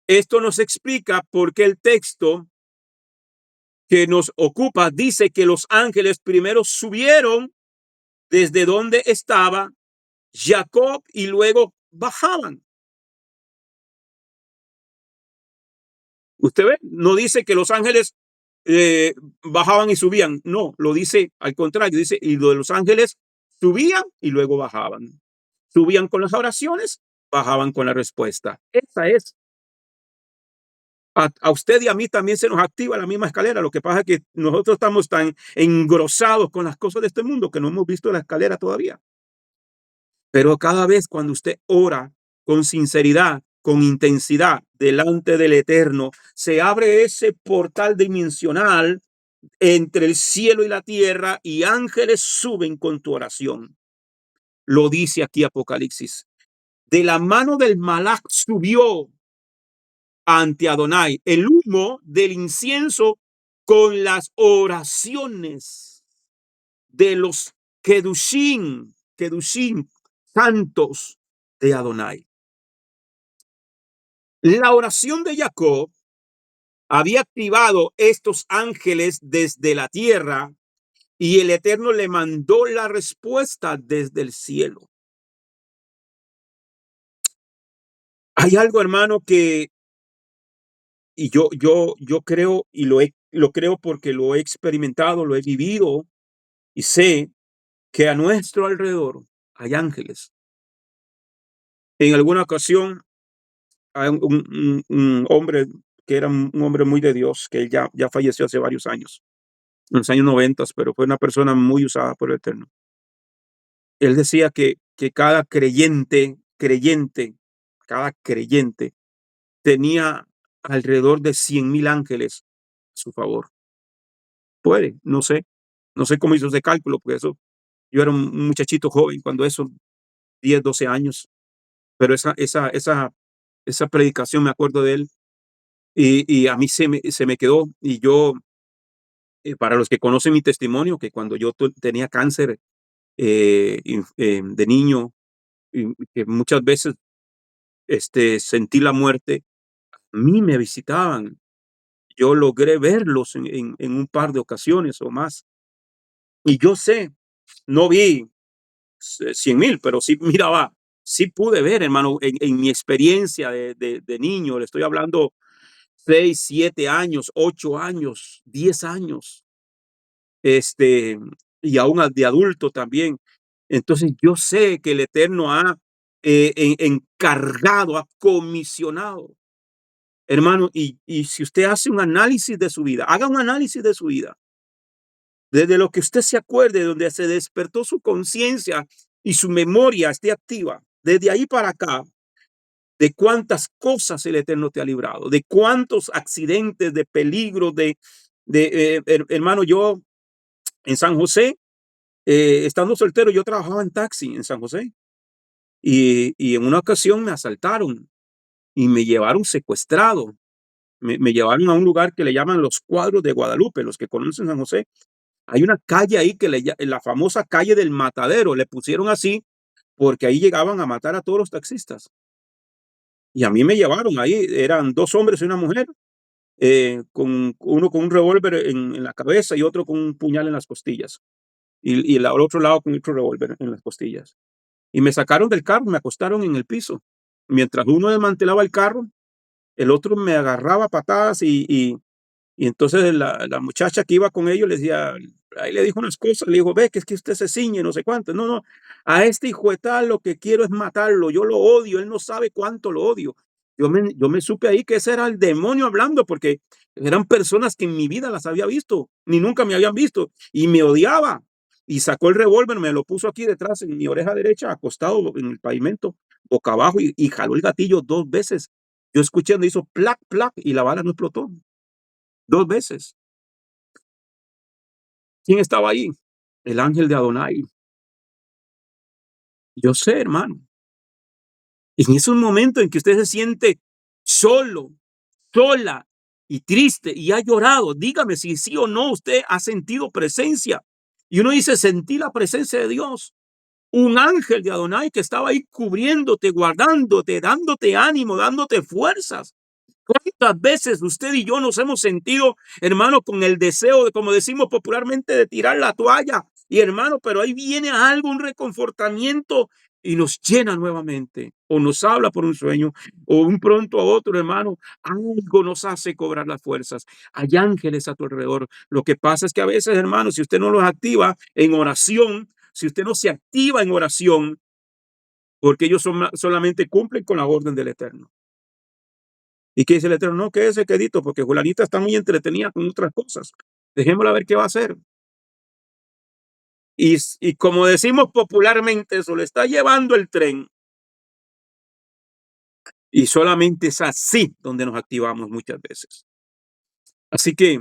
Esto nos explica por qué el texto que nos ocupa dice que los ángeles primero subieron desde donde estaba Jacob y luego bajaban. Usted ve, no dice que los ángeles bajaban y subían. No, lo dice al contrario. Dice, y lo de los ángeles subían y luego bajaban. Subían con las oraciones, bajaban con la respuesta. Esa es. A usted y a mí también se nos activa la misma escalera. Lo que pasa es que nosotros estamos tan engrosados con las cosas de este mundo que no hemos visto la escalera todavía. Pero cada vez cuando usted ora con sinceridad, con intensidad delante del Eterno, se abre ese portal dimensional entre el cielo y la tierra y ángeles suben con tu oración. Lo dice aquí Apocalipsis. De la mano del malach subió ante Adonai el humo del incienso con las oraciones de los Kedushim santos de Adonai. La oración de Jacob había activado estos ángeles desde la tierra y el Eterno le mandó la respuesta desde el cielo. Hay algo, hermano, que y yo creo y lo creo porque lo he experimentado, lo he vivido y sé que a nuestro alrededor hay ángeles. En alguna ocasión hay un hombre que era un hombre muy de Dios, que él ya falleció hace varios años, en los años 90, pero fue una persona muy usada por el Eterno. Él decía que cada cada creyente tenía alrededor de 100,000 ángeles a su favor. No sé cómo hizo ese cálculo, porque yo era un muchachito joven cuando eso, 10, 12 años, pero esa predicación me acuerdo de él y a mí se me quedó y yo, para los que conocen mi testimonio, que cuando yo tenía cáncer de niño, que muchas veces sentí la muerte, a mí me visitaban. Yo logré verlos en un par de ocasiones o más. Y yo sé, no vi 100,000, pero sí miraba, sí pude ver, hermano, en mi experiencia de niño, le estoy hablando 6, 7 años, 8 años, 10 años, este, y aún de adulto también. Entonces yo sé que el Eterno ha encargado, ha comisionado, hermano, y si usted hace un análisis de su vida, haga un análisis de su vida, desde lo que usted se acuerde, donde se despertó su conciencia y su memoria esté activa, desde ahí para acá, de cuántas cosas el Eterno te ha librado, de cuántos accidentes, de peligros, hermano, yo en San José, estando soltero, yo trabajaba en taxi en San José y en una ocasión me asaltaron y me llevaron secuestrado. Me llevaron a un lugar que le llaman los Cuadros de Guadalupe. Los que conocen San José, hay una calle ahí que la famosa calle del Matadero, le pusieron así porque ahí llegaban a matar a todos los taxistas. Y a mí me llevaron ahí, eran 2 hombres y una mujer, uno con un revólver en la cabeza y otro con un puñal en las costillas. Y al otro lado con otro revólver en las costillas. Y me sacaron del carro, me acostaron en el piso. Mientras uno desmantelaba el carro, el otro me agarraba a patadas y entonces la muchacha que iba con ellos le decía, ahí le dijo unas cosas, le dijo, ve, que es que usted se ciñe, no sé cuánto. No, no, a este hijo de tal lo que quiero es matarlo, yo lo odio, él no sabe cuánto lo odio. Yo me supe ahí que ese era el demonio hablando, porque eran personas que en mi vida las había visto, ni nunca me habían visto, y me odiaba. Y sacó el revólver, me lo puso aquí detrás en mi oreja derecha, acostado en el pavimento, boca abajo, y jaló el gatillo 2 veces. Yo escuché donde hizo plac, plac, y la bala no explotó. 2 veces. ¿Quién estaba ahí? El ángel de Adonai. Yo sé, hermano. En esos momentos en que usted se siente solo, sola y triste y ha llorado, dígame si sí o no usted ha sentido presencia. Y uno dice, sentí la presencia de Dios. Un ángel de Adonai que estaba ahí cubriéndote, guardándote, dándote ánimo, dándote fuerzas. ¿Cuántas veces usted y yo nos hemos sentido, hermano, con el deseo de, como decimos popularmente, de tirar la toalla? Y hermano, pero ahí viene algo, un reconfortamiento y nos llena nuevamente, o nos habla por un sueño, o un pronto a otro, hermano, algo nos hace cobrar las fuerzas. Hay ángeles a tu alrededor. Lo que pasa es que a veces, hermano, si usted no los activa en oración, si usted no se activa en oración, porque ellos solamente cumplen con la orden del Eterno. ¿Y qué dice el Eterno? No, quédese quedito, porque Julanita está muy entretenida con otras cosas. Dejémosla ver qué va a hacer. Y como decimos popularmente, eso le está llevando el tren. Y solamente es así donde nos activamos muchas veces. Así que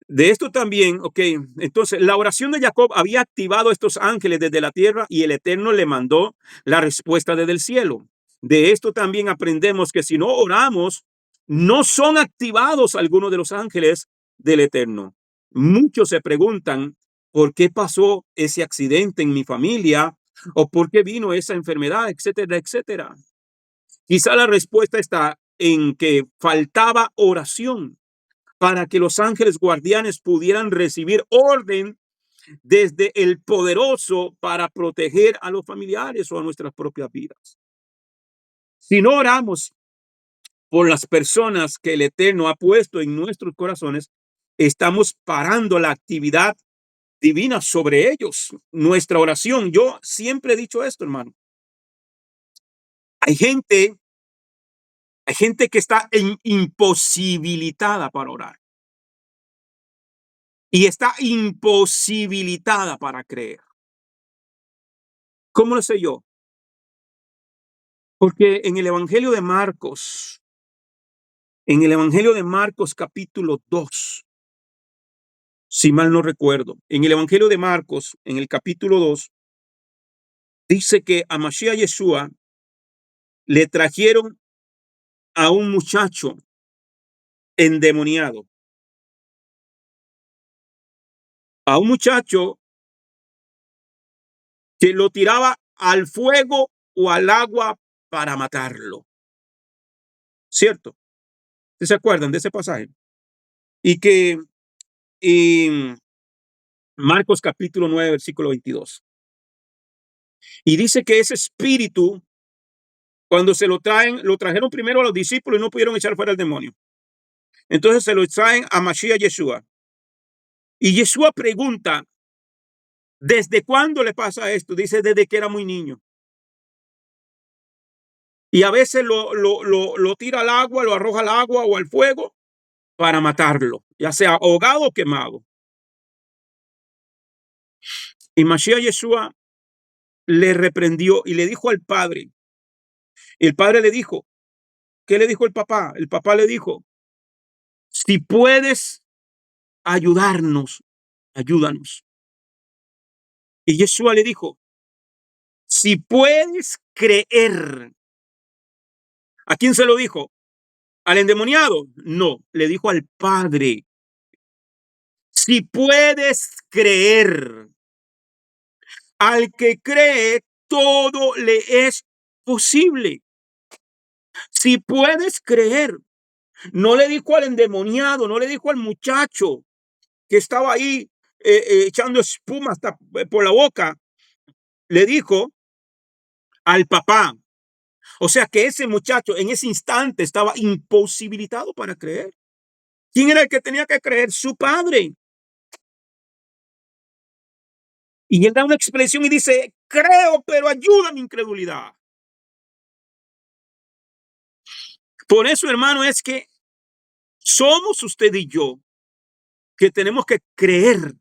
de esto también, ok, entonces la oración de Jacob había activado a estos ángeles desde la tierra y el Eterno le mandó la respuesta desde el cielo. De esto también aprendemos que si no oramos, no son activados algunos de los ángeles del Eterno. Muchos se preguntan por qué pasó ese accidente en mi familia o por qué vino esa enfermedad, etcétera, etcétera. Quizá la respuesta está en que faltaba oración para que los ángeles guardianes pudieran recibir orden desde el poderoso para proteger a los familiares o a nuestras propias vidas. Si no oramos por las personas que el Eterno ha puesto en nuestros corazones, estamos parando la actividad divina sobre ellos. Nuestra oración, yo siempre he dicho esto, hermano. Hay gente, hay gente que está imposibilitada para orar y está imposibilitada para creer. ¿Cómo lo sé yo? Porque en el Evangelio de Marcos capítulo 2, si mal no recuerdo, en el Evangelio de Marcos, en el capítulo 2, dice que a Mashiach Yeshua le trajeron a un muchacho endemoniado, a un muchacho que lo tiraba al fuego o al agua para matarlo. ¿Cierto? ¿Se acuerdan de ese pasaje? Y que en Marcos capítulo 9, versículo 22. Y dice que ese espíritu, cuando se lo trajeron primero a los discípulos y no pudieron echar fuera el demonio. Entonces se lo traen a Mashiach Yeshua. Y Yeshua pregunta, ¿desde cuándo le pasa esto? Dice, desde que era muy niño. Y a veces lo tira al agua, lo arroja al agua o al fuego para matarlo, ya sea ahogado o quemado. Y Mashiach Yeshua le reprendió y le dijo al padre. El padre le dijo, ¿qué le dijo el papá? El papá le dijo, si puedes ayudarnos, ayúdanos. Y Yeshua le dijo, si puedes creer. ¿A quién se lo dijo? ¿Al endemoniado? No, le dijo al padre. Si puedes creer, al que cree, todo le es posible. Si puedes creer, no le dijo al endemoniado, no le dijo al muchacho que estaba ahí echando espuma hasta por la boca, le dijo al papá. O sea que ese muchacho en ese instante estaba imposibilitado para creer. ¿Quién era el que tenía que creer? Su padre. Y él da una expresión y dice, creo, pero ayuda a mi incredulidad. Por eso, hermano, es que somos usted y yo que tenemos que creer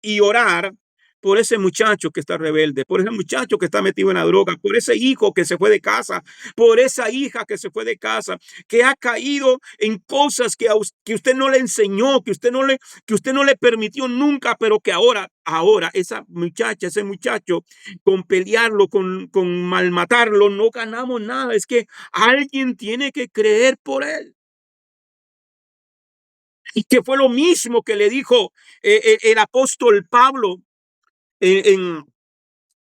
y orar por ese muchacho que está rebelde, por ese muchacho que está metido en la droga, por ese hijo que se fue de casa, por esa hija que se fue de casa, que ha caído en cosas que usted no le enseñó, que usted no le permitió nunca, pero que ahora esa muchacha, ese muchacho, con pelearlo, con malmatarlo, no ganamos nada. Es que alguien tiene que creer por él. Y que fue lo mismo que le dijo el apóstol Pablo en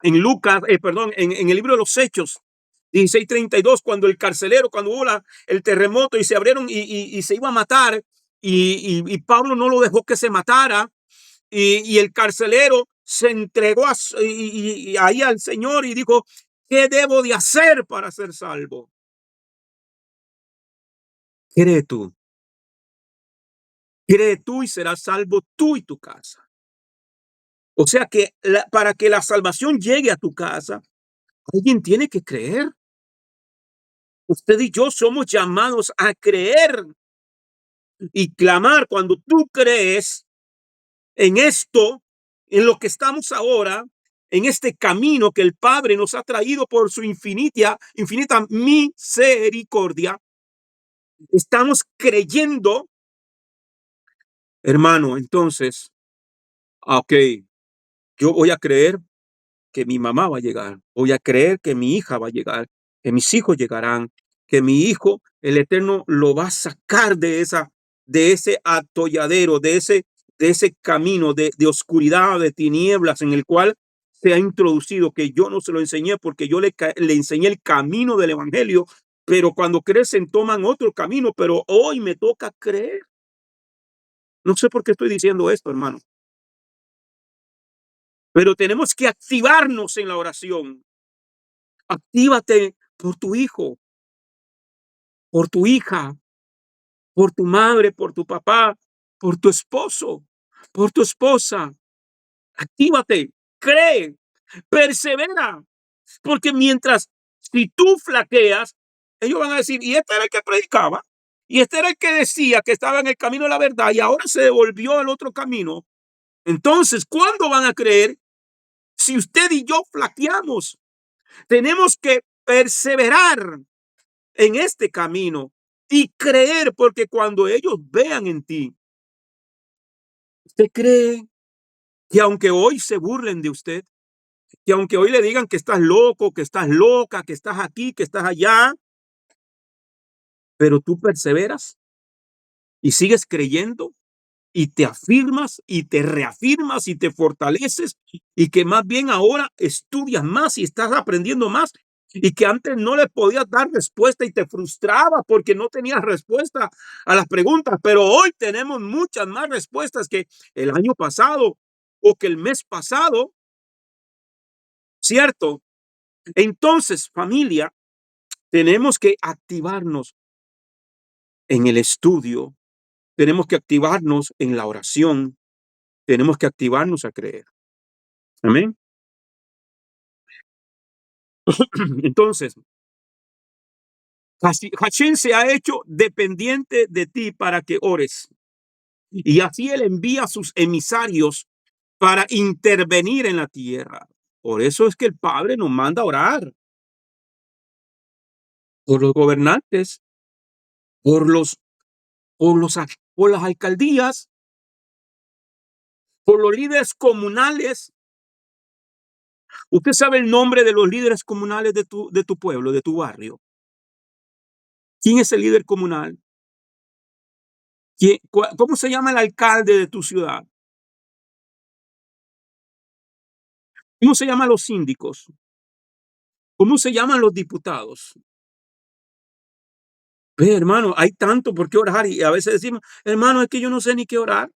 Lucas, perdón, en el libro de los Hechos 16:32, cuando el carcelero, cuando hubo el terremoto y se abrieron y se iba a matar, y Pablo no lo dejó que se matara, y el carcelero se entregó ahí al Señor y dijo, ¿qué debo de hacer para ser salvo? Cree tú y serás salvo tú y tu casa. O sea que para que la salvación llegue a tu casa, alguien tiene que creer. Usted y yo somos llamados a creer y clamar. Cuando tú crees en esto, en lo que estamos ahora, en este camino que el Padre nos ha traído por su infinita misericordia, estamos creyendo, hermano. Entonces, ok, yo voy a creer que mi mamá va a llegar, voy a creer que mi hija va a llegar, que mis hijos llegarán, que mi hijo, el Eterno, lo va a sacar de ese atolladero, de ese camino de oscuridad, de tinieblas en el cual se ha introducido, que yo no se lo enseñé porque yo le enseñé el camino del evangelio, pero cuando crecen toman otro camino, pero hoy me toca creer. No sé por qué estoy diciendo esto, hermano, pero tenemos que activarnos en la oración. Actívate por tu hijo, por tu hija, por tu madre, por tu papá, por tu esposo, por tu esposa. Actívate, cree, persevera, porque si tú flaqueas, ellos van a decir, y este era el que predicaba, y este era el que decía que estaba en el camino de la verdad y ahora se devolvió al otro camino. Entonces, ¿cuándo van a creer? Si usted y yo flaqueamos, tenemos que perseverar en este camino y creer, porque cuando ellos vean en ti, usted cree que aunque hoy se burlen de usted, que aunque hoy le digan que estás loco, que estás loca, que estás aquí, que estás allá, pero tú perseveras y sigues creyendo y te afirmas y te reafirmas y te fortaleces y que más bien ahora estudias más y estás aprendiendo más y que antes no le podías dar respuesta y te frustraba porque no tenías respuesta a las preguntas, pero hoy tenemos muchas más respuestas que el año pasado o que el mes pasado, ¿cierto? Entonces, familia, tenemos que activarnos en el estudio, tenemos que activarnos en la oración, tenemos que activarnos a creer. Amén. Entonces, Hashem se ha hecho dependiente de ti para que ores. Y así él envía a sus emisarios para intervenir en la tierra. Por eso es que el Padre nos manda a orar por los gobernantes, por los, por las alcaldías, por los líderes comunales. Usted sabe el nombre de los líderes comunales de tu pueblo, de tu barrio. ¿Quién es el líder comunal? ¿Cómo se llama el alcalde de tu ciudad? ¿Cómo se llaman los síndicos? ¿Cómo se llaman los diputados? Ve, hermano, hay tanto por qué orar y a veces decimos, hermano, es que yo no sé ni qué orar.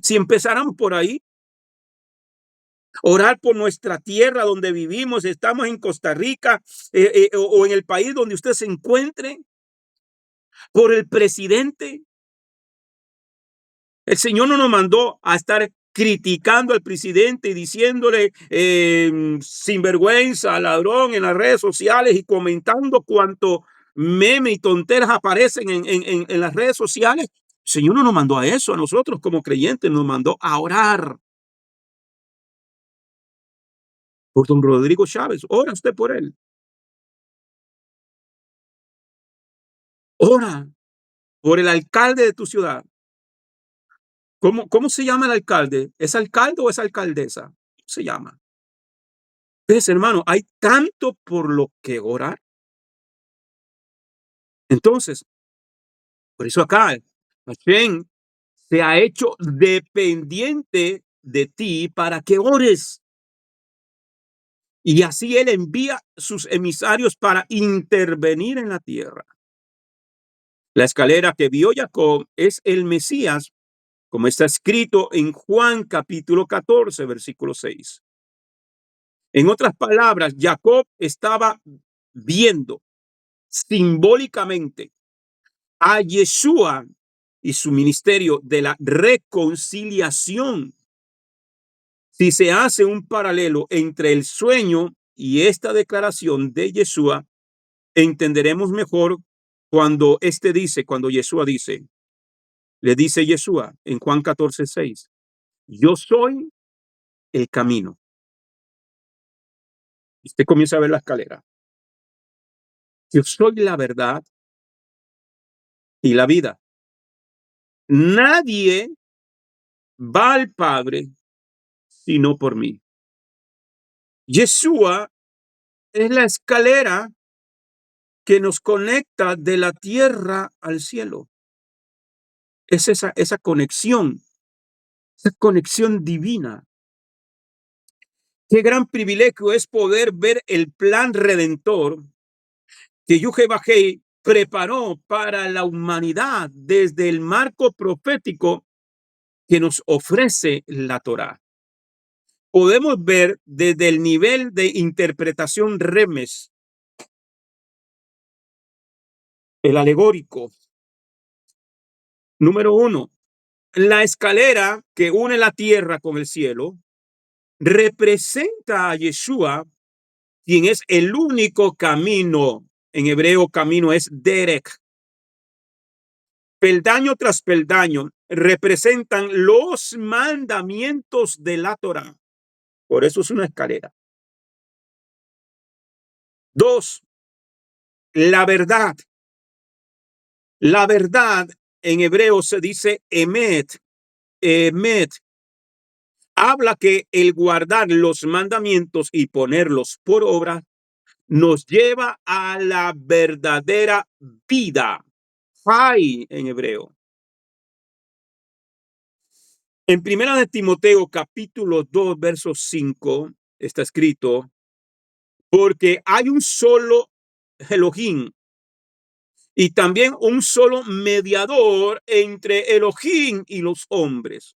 Si empezáramos por ahí, orar por nuestra tierra donde vivimos, estamos en Costa Rica o en el país donde usted se encuentre, por el presidente. El Señor no nos mandó a estar criticando al presidente y diciéndole sinvergüenza, ladrón en las redes sociales y comentando cuánto meme y tonteras aparecen en las redes sociales. El Señor no nos mandó a eso, a nosotros como creyentes nos mandó a orar por don Rodrigo Chávez. Ora usted por él. Ora por el alcalde de tu ciudad. ¿Cómo se llama el alcalde? ¿Es alcalde o es alcaldesa? ¿Cómo se llama? Entonces, hermano, hay tanto por lo que orar. Entonces, por eso acá, Hashem se ha hecho dependiente de ti para que ores. Y así él envía sus emisarios para intervenir en la tierra. La escalera que vio Jacob es el Mesías, como está escrito en Juan capítulo 14, versículo 6. En otras palabras, Jacob estaba viendo simbólicamente a Yeshua y su ministerio de la reconciliación. Si se hace un paralelo entre el sueño y esta declaración de Yeshua, entenderemos mejor cuando cuando Yeshua dice, le dice Yeshua en Juan 14:6, yo soy el camino. Usted comienza a ver la escalera. Yo soy la verdad y la vida. Nadie va al Padre sino por mí. Yeshua es la escalera que nos conecta de la tierra al cielo. Es esa conexión divina. Qué gran privilegio es poder ver el plan redentor que Yuhebajei preparó para la humanidad desde el marco profético que nos ofrece la Torá. Podemos ver desde el nivel de interpretación remes, el alegórico. Número 1, la escalera que une la tierra con el cielo representa a Yeshua, quien es el único camino. En hebreo, camino es derek. Peldaño tras peldaño representan los mandamientos de la Torá. Por eso es una escalera. 2, la verdad. La verdad en hebreo se dice emet. Emet habla que el guardar los mandamientos y ponerlos por obra nos lleva a la verdadera vida. Hay en hebreo. En Primera de Timoteo, capítulo 2, verso 5, está escrito, porque hay un solo Elohim y también un solo mediador entre Elohim y los hombres,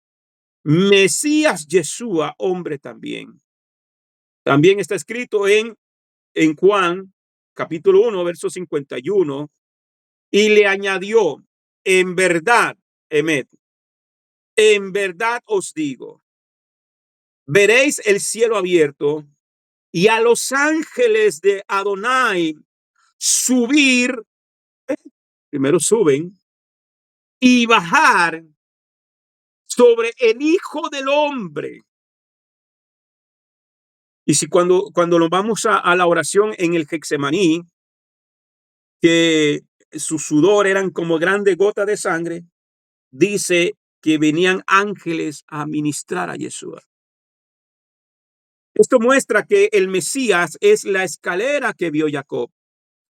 Mesías Yeshua, hombre también. También está escrito en Juan, capítulo 1, verso 51, y le añadió, en verdad, Emet, en verdad os digo, veréis el cielo abierto y a los ángeles de Adonai subir, primero suben, y bajar sobre el Hijo del Hombre. Y si cuando nos vamos a la oración en el Getsemaní, que su sudor eran como grandes gotas de sangre, dice que venían ángeles a ministrar a Yeshua. Esto muestra que el Mesías es la escalera que vio Jacob.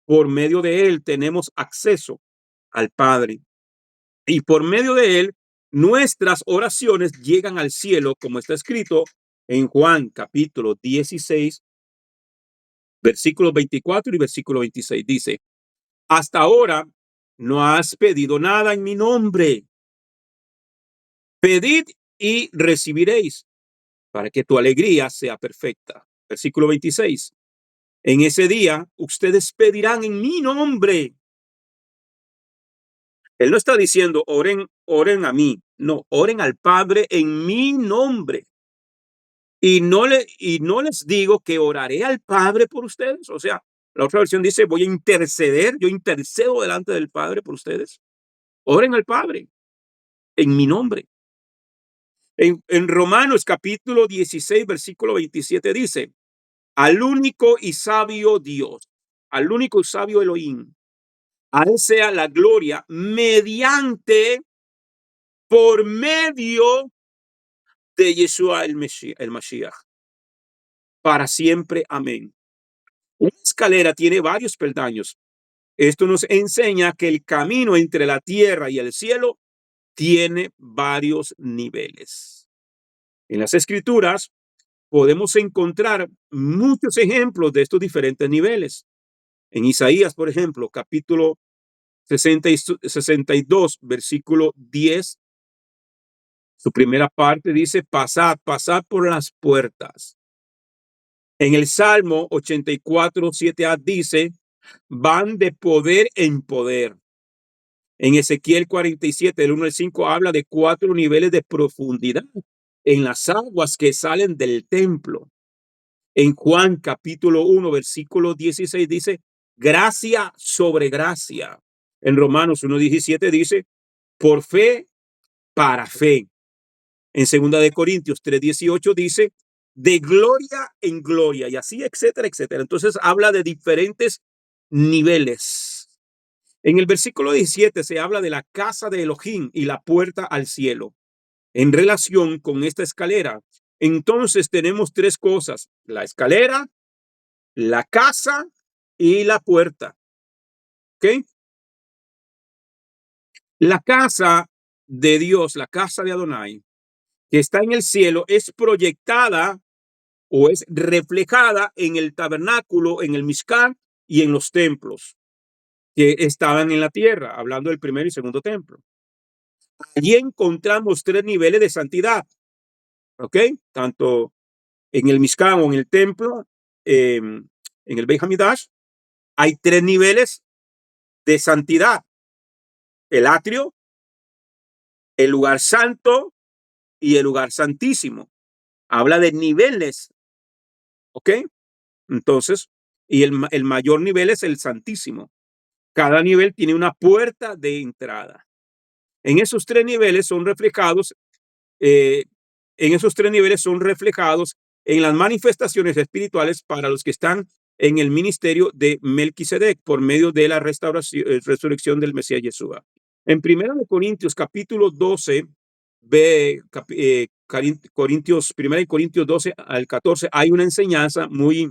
Por medio de él tenemos acceso al Padre. Y por medio de él, nuestras oraciones llegan al cielo, como está escrito en Juan capítulo 16, versículos 24 y versículo 26. Dice, hasta ahora no has pedido nada en mi nombre. Pedid y recibiréis para que tu alegría sea perfecta. Versículo 26. En ese día ustedes pedirán en mi nombre. Él no está diciendo oren a mí. No, oren al Padre en mi nombre. Y no les digo que oraré al Padre por ustedes. O sea, la otra versión dice, voy a interceder, yo intercedo delante del Padre por ustedes. Oren al Padre en mi nombre. En Romanos capítulo 16, versículo 27 dice, al único y sabio Dios, al único y sabio Elohim, a él sea la gloria mediante, por medio de Yeshua el Mashiach, para siempre. Amén. Una escalera tiene varios peldaños. Esto nos enseña que el camino entre la tierra y el cielo tiene varios niveles. En las escrituras podemos encontrar muchos ejemplos de estos diferentes niveles. En Isaías, por ejemplo, capítulo 62, versículo 10, su primera parte dice, pasad, pasad por las puertas. En el Salmo 84, 7a dice, van de poder en poder. En Ezequiel 47, del 1 al 5, habla de 4 niveles de profundidad en las aguas que salen del templo. En Juan capítulo 1, versículo 16 dice, gracia sobre gracia. En Romanos 1:17 dice, por fe para fe. En segunda de Corintios 3:18 dice, de gloria en gloria, y así, etcétera, etcétera. Entonces habla de diferentes niveles. En el versículo 17 se habla de la casa de Elohim y la puerta al cielo. En relación con esta escalera, entonces tenemos 3 cosas: la escalera, la casa y la puerta. ¿Ok? La casa de Dios, la casa de Adonai, que está en el cielo, es proyectada o es reflejada en el tabernáculo, en el Mishkan y en los templos que estaban en la tierra, hablando del primer y segundo templo. Allí encontramos 3 niveles de santidad, ¿ok? Tanto en el Mishkan o en el templo, en el Beit Hamidash, hay 3 niveles de santidad: el atrio, el lugar santo y el lugar santísimo. Habla de niveles, ¿ok? Entonces, y el mayor nivel es el santísimo. Cada nivel tiene una puerta de entrada. En esos 3 niveles son reflejados, en las manifestaciones espirituales para los que están en el ministerio de Melquisedec por medio de la resurrección del Mesías Yeshua. En 1 Corintios capítulo 12, Corintios 12 al 14, hay una enseñanza muy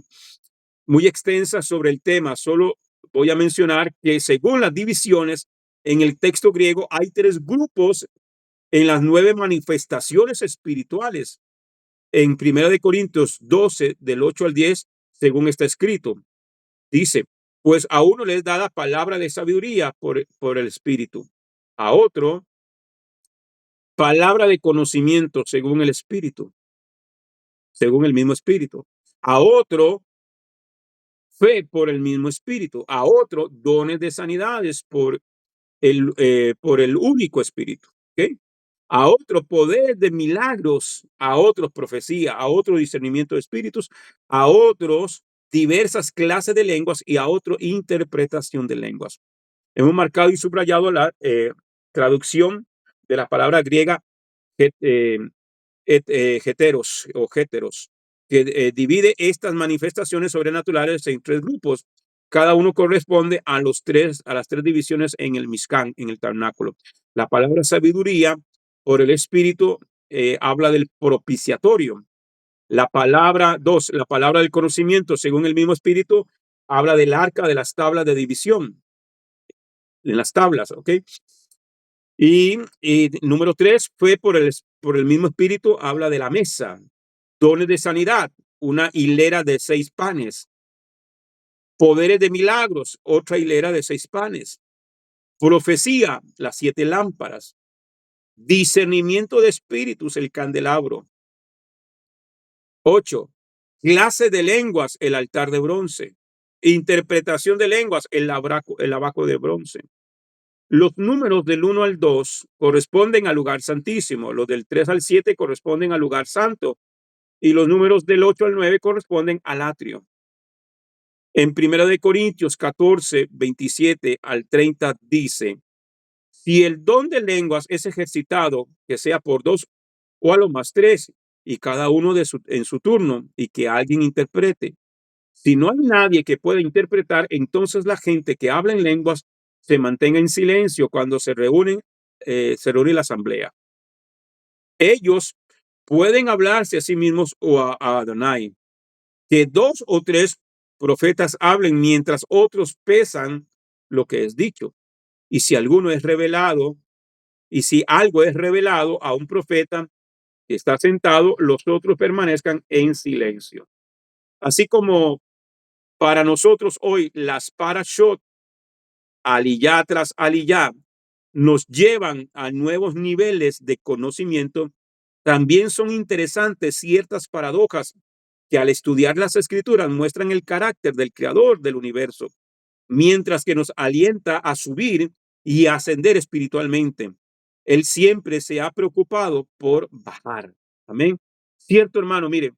extensa sobre el tema. Solo voy a mencionar que según las divisiones en el texto griego hay 3 grupos en las 9 manifestaciones espirituales. En 1 Corintios 12, del 8 al 10, según está escrito, dice, pues a uno les da la palabra de sabiduría por el Espíritu, a otro palabra de conocimiento según el Espíritu, según el mismo Espíritu, a otro fe por el mismo Espíritu, a otro dones de sanidades por el único Espíritu, ¿ok? A otro poder de milagros, a otros profecía, a otro discernimiento de espíritus, a otros diversas clases de lenguas y a otro interpretación de lenguas. Hemos marcado y subrayado la traducción de la palabra griega heteros o heteros, que divide estas manifestaciones sobrenaturales en 3 grupos. Cada uno corresponde a las tres divisiones en el Mishkan, en el tabernáculo. La palabra sabiduría por el Espíritu habla del propiciatorio. La palabra la palabra del conocimiento, según el mismo Espíritu, habla del arca de las tablas de división. En las tablas, ¿ok? Y número 3 fue por el mismo Espíritu, habla de la mesa. Dones de sanidad, una hilera de 6 panes. Poderes de milagros, otra hilera de 6 panes. Profecía, las 7 lámparas. Discernimiento de espíritus, el candelabro. 8. Clase de lenguas, el altar de bronce. Interpretación de lenguas, el abaco de bronce. Los números del 1 al 2 corresponden al lugar santísimo. Los del 3 al 7 corresponden al lugar santo. Y los números del 8 al 9 corresponden al atrio. En 1 Corintios 14, 27 al 30 dice, si el don de lenguas es ejercitado, que sea por 2 o a lo más 3, y cada uno en su turno, y que alguien interprete. Si no hay nadie que pueda interpretar, entonces la gente que habla en lenguas se mantenga en silencio cuando se reúne la asamblea. Ellos pueden hablarse a sí mismos o a Adonai. Que 2 o 3 profetas hablen mientras otros pesan lo que es dicho. Y si alguno es revelado, y si algo es revelado a un profeta que está sentado, los otros permanezcan en silencio. Así como para nosotros hoy las parashot, aliyá tras aliyá, nos llevan a nuevos niveles de conocimiento, también son interesantes ciertas paradojas que al estudiar las escrituras muestran el carácter del creador del universo, mientras que nos alienta a subir y ascender espiritualmente. Él siempre se ha preocupado por bajar. Amén. Cierto, hermano, mire,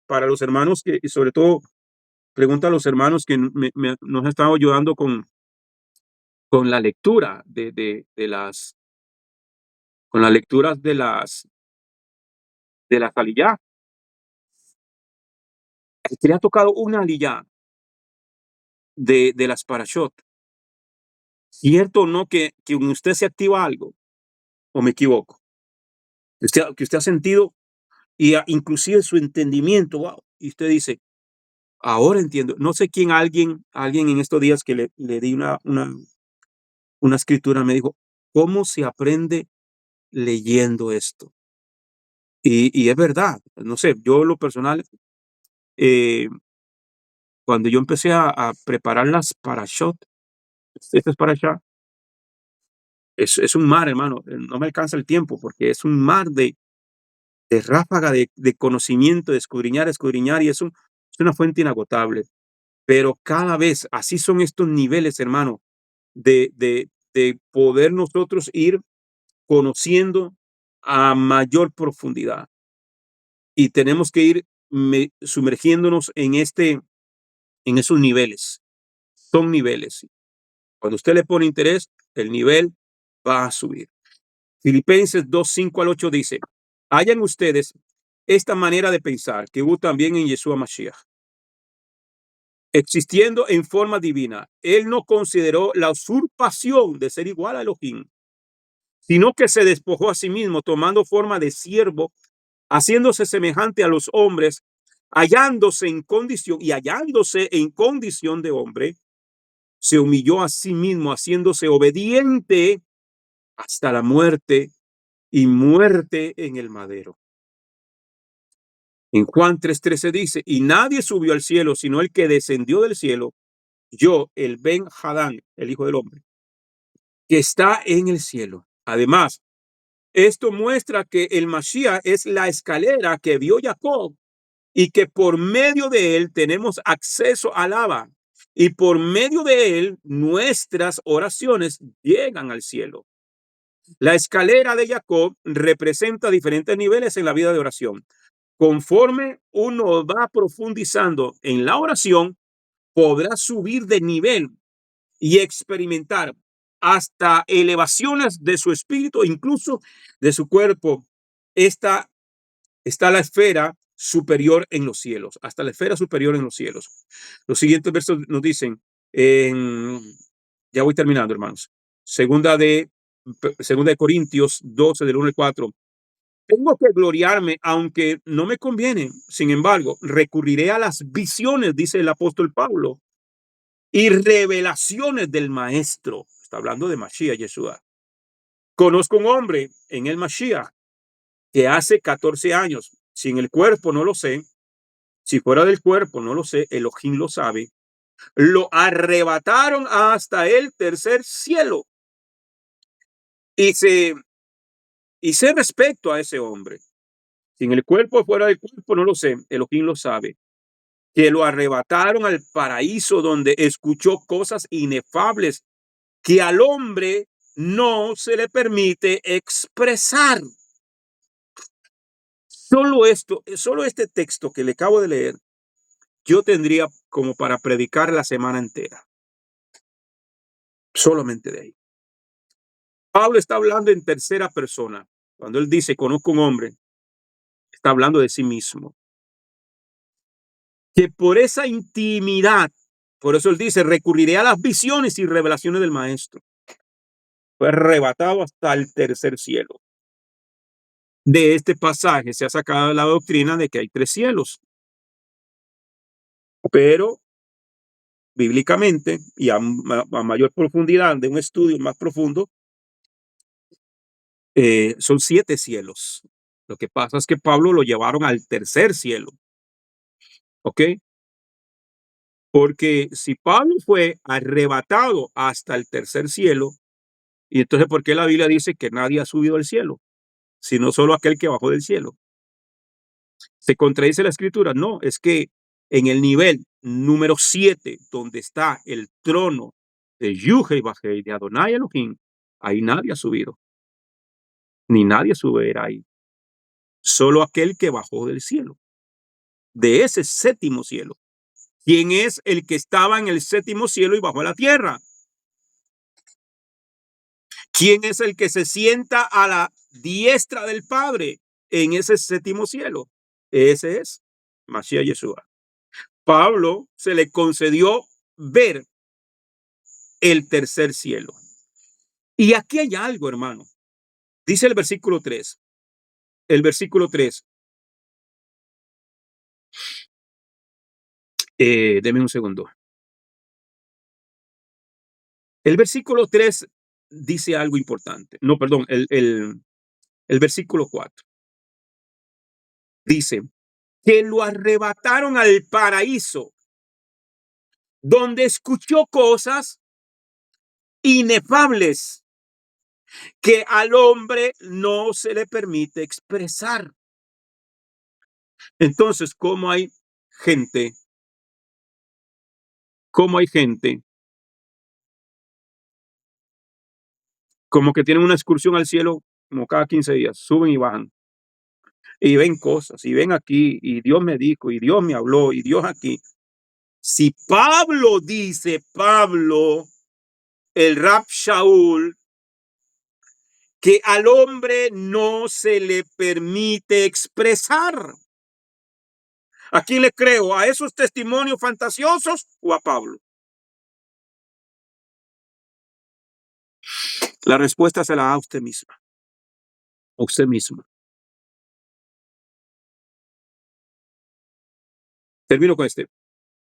para los hermanos que, y sobre todo, pregunta a los hermanos que nos han estado ayudando con la lectura con las lecturas de la aliyá. Que le ha tocado una aliyá de las parashot. ¿Cierto o no que en usted se activa algo? ¿O me equivoco? Que usted ha sentido y inclusive su entendimiento, wow, y usted dice, ahora entiendo. No sé quién, alguien en estos días que le di una escritura, me dijo, ¿cómo se aprende leyendo esto? Y es verdad, no sé, yo lo personal, eh, cuando yo empecé a preparar las parashot, este es parashá, es un mar, hermano, no me alcanza el tiempo porque es un mar de ráfaga de conocimiento, de escudriñar, y es una fuente inagotable. Pero cada vez, así son estos niveles, hermano, de poder nosotros ir conociendo a mayor profundidad. Y tenemos que ir sumergiéndonos en esos niveles. Son niveles. Cuando usted le pone interés, el nivel va a subir. Filipenses 2, 5 al 8 dice, hayan ustedes esta manera de pensar que hubo también en Yeshua Mashiach. Existiendo en forma divina, él no consideró la usurpación de ser igual a Elohim, sino que se despojó a sí mismo, tomando forma de siervo, haciéndose semejante a los hombres, hallándose en condición de hombre, se humilló a sí mismo, haciéndose obediente hasta la muerte y muerte en el madero. En Juan 3:13 dice, y nadie subió al cielo, sino el que descendió del cielo, yo, el Ben Hadán, el Hijo del Hombre, que está en el cielo. Además, esto muestra que el Mashiach es la escalera que vio Jacob y que por medio de él tenemos acceso al Abba y por medio de él nuestras oraciones llegan al cielo. La escalera de Jacob representa diferentes niveles en la vida de oración. Conforme uno va profundizando en la oración, podrá subir de nivel y experimentar hasta elevaciones de su espíritu, incluso de su cuerpo. Esta está la esfera superior en los cielos, hasta la esfera superior en los cielos. Los siguientes versos nos dicen, ya voy terminando, hermanos. Segunda de Corintios 12, del 1 al 4. Tengo que gloriarme, aunque no me conviene. Sin embargo, recurriré a las visiones, dice el apóstol Pablo, y revelaciones del Maestro. Está hablando de Mashiach, Yeshua. Conozco un hombre en el Mashiach que hace 14 años, sin el cuerpo no lo sé, si fuera del cuerpo no lo sé, Elohim lo sabe, lo arrebataron hasta el tercer cielo. Y sé respecto a ese hombre. Sin el cuerpo fuera del cuerpo no lo sé, Elohim lo sabe, que lo arrebataron al paraíso donde escuchó cosas inefables que al hombre no se le permite expresar. Solo este texto que le acabo de leer, yo tendría como para predicar la semana entera. Solamente de ahí. Pablo está hablando en tercera persona. Cuando él dice, conozco un hombre, está hablando de sí mismo. Que por esa intimidad, por eso él dice, recurriré a las visiones y revelaciones del Maestro. Fue arrebatado hasta el tercer cielo. De este pasaje se ha sacado la doctrina de que hay 3 cielos. Pero bíblicamente y a mayor profundidad, de un estudio más profundo, son 7 cielos. Lo que pasa es que Pablo lo llevaron al tercer cielo. ¿Ok? Porque si Pablo fue arrebatado hasta el tercer cielo, y entonces ¿por qué la Biblia dice que nadie ha subido al cielo, sino solo aquel que bajó del cielo? ¿Se contradice la escritura? No, es que en el nivel número 7, donde está el trono de Yuhei Bajei, de Adonai Elohim, ahí nadie ha subido, ni nadie subirá ahí. Solo aquel que bajó del cielo, de ese séptimo cielo. ¿Quién es el que estaba en el séptimo cielo y bajó a la tierra? ¿Quién es el que se sienta a la diestra del Padre en ese séptimo cielo? Ese es Mashiach Yeshua. Pablo se le concedió ver el tercer cielo. Y aquí hay algo, hermano. Dice el versículo 3. El versículo 3. Deme un segundo. El versículo 3 dice algo importante. No, perdón, el versículo 4. Dice que lo arrebataron al paraíso, donde escuchó cosas inefables que al hombre no se le permite expresar. Entonces, ¿cómo hay gente como que tienen una excursión al cielo como cada 15 días, suben y bajan y ven cosas y ven aquí y Dios me dijo y Dios me habló y Dios aquí? Si Pablo dice, el Rab Shaul, que al hombre no se le permite expresar, ¿a quién le creo? ¿A esos testimonios fantasiosos o a Pablo? La respuesta se la da a usted misma. A usted mismo. Termino con este.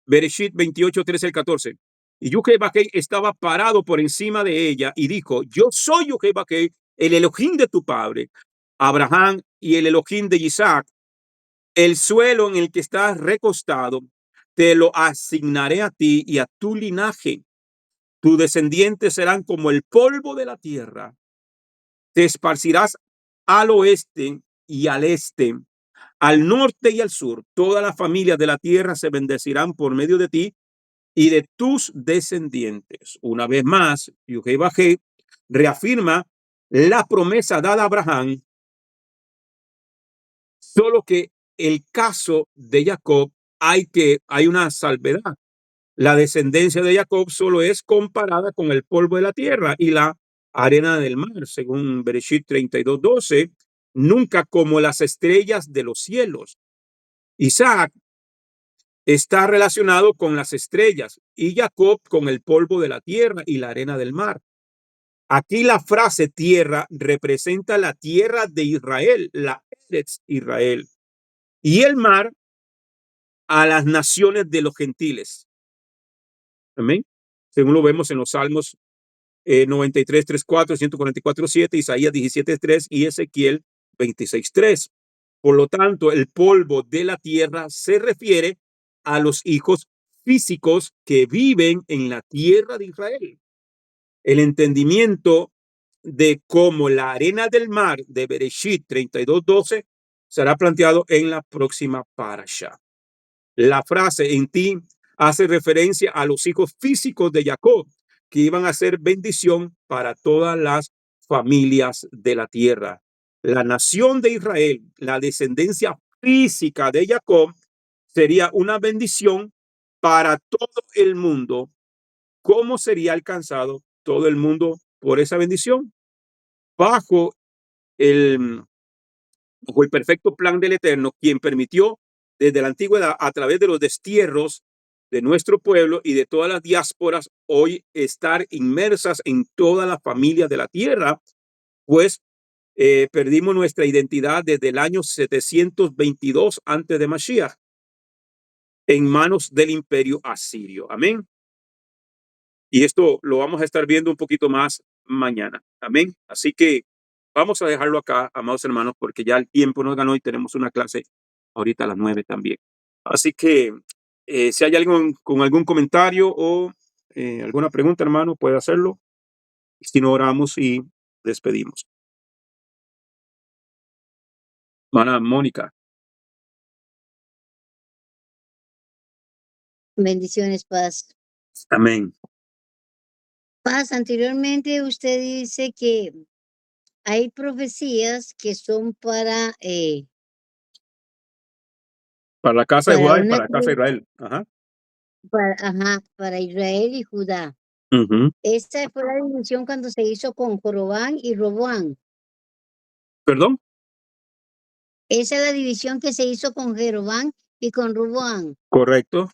Bereshit 28, 13 al 14. Y Yuhei estaba parado por encima de ella y dijo, yo soy Yuhei, el Elohim de tu padre. Abraham y el Elohim de Isaac, el suelo en el que estás recostado, te lo asignaré a ti y a tu linaje. Tus descendientes serán como el polvo de la tierra. Te esparcirás al oeste y al este, al norte y al sur. Todas las familias de la tierra se bendecirán por medio de ti y de tus descendientes. Una vez más, Yudhé reafirma la promesa dada a Abraham, solo que el caso de Jacob hay una salvedad. La descendencia de Jacob solo es comparada con el polvo de la tierra y la arena del mar, según Bereshit 32:12, nunca como las estrellas de los cielos. Isaac está relacionado con las estrellas y Jacob con el polvo de la tierra y la arena del mar. Aquí la frase tierra representa la tierra de Israel, la Eretz Israel, y el mar a las naciones de los gentiles. Amén. Según lo vemos en los Salmos 93, 3, 4, 144, 7, Isaías 17, 3 y Ezequiel 26, 3. Por lo tanto, el polvo de la tierra se refiere a los hijos físicos que viven en la tierra de Israel. El entendimiento de cómo la arena del mar de Bereshit 32:12 será planteado en la próxima parasha. La frase en ti hace referencia a los hijos físicos de Jacob, que iban a ser bendición para todas las familias de la tierra. La nación de Israel, la descendencia física de Jacob, sería una bendición para todo el mundo. ¿Cómo sería alcanzado todo el mundo por esa bendición? Bajo el, bajo el perfecto plan del Eterno, quien permitió desde la antigüedad, a través de los destierros de nuestro pueblo y de todas las diásporas, hoy estar inmersas en todas las familias de la tierra, pues perdimos nuestra identidad desde el año 722 antes de Mashiach en manos del imperio asirio. Amén. Y esto lo vamos a estar viendo un poquito más mañana. Amén. Así que vamos a dejarlo acá, amados hermanos, porque ya el tiempo nos ganó y tenemos una clase ahorita a las 9 también. Así que si hay alguien con algún comentario o alguna pregunta, hermano, puede hacerlo. Si no, oramos y despedimos. Hermana Mónica. Bendiciones, Paz. Amén. Paz, anteriormente usted dice que hay profecías que son para Para la casa de Judá y una para la casa de Israel. Ajá. para Israel y Judá. Ujú. Esta fue la división cuando se hizo con Jorobán y Roboán. ¿Perdón? Esa es la división que se hizo con Jeroboam y con Roboán. Correcto.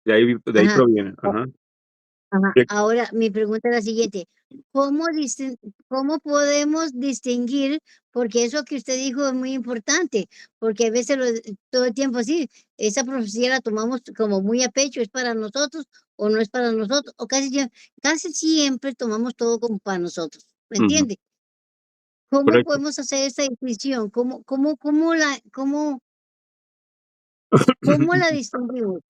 De ahí Ajá. proviene. Ajá. Ajá. Bien. Ahora, mi pregunta es la siguiente. ¿Cómo podemos distinguir? Porque eso que usted dijo es muy importante, porque a veces todo el tiempo así, esa profecía la tomamos como muy a pecho, ¿es para nosotros o no es para nosotros? O casi siempre tomamos todo como para nosotros, ¿me Ujú. entiende? ¿Cómo Correcto. podemos hacer esa distinción? ¿Cómo la distinguimos?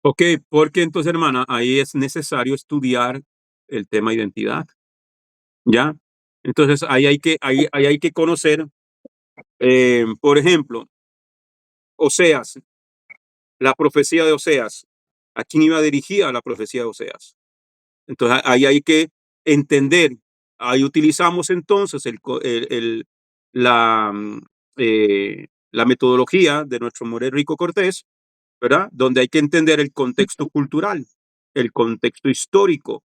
Ok, porque entonces, hermana, ahí es necesario estudiar el tema identidad, ¿ya? Entonces, ahí hay que conocer, por ejemplo, Oseas, la profecía de Oseas. ¿A quién iba dirigida la profecía de Oseas? Entonces, ahí hay que entender. Ahí utilizamos entonces la, la metodología de nuestro More Rico Cortés, ¿verdad? Donde hay que entender el contexto cultural, el contexto histórico,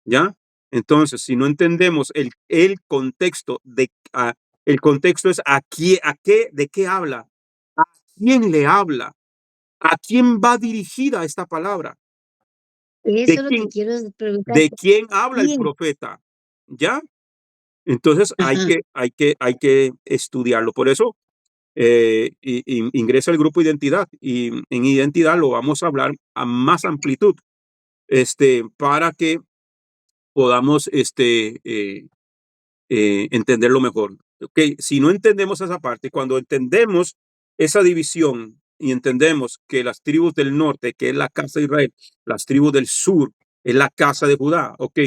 ¿ya? Entonces, si no entendemos el contexto el contexto es de qué habla, a quién le habla, a quién va dirigida esta palabra, de Eso es lo que quién, quiero preguntar. de quién habla el ¿Quién? profeta, ¿ya? Entonces Ajá. hay que estudiarlo. Por eso ingresa el grupo Identidad y en Identidad lo vamos a hablar a más amplitud, para que podamos entenderlo mejor. Okay, si no entendemos esa parte, cuando entendemos esa división y entendemos que las tribus del norte, que es la casa de Israel, las tribus del sur, es la casa de Judá, ok,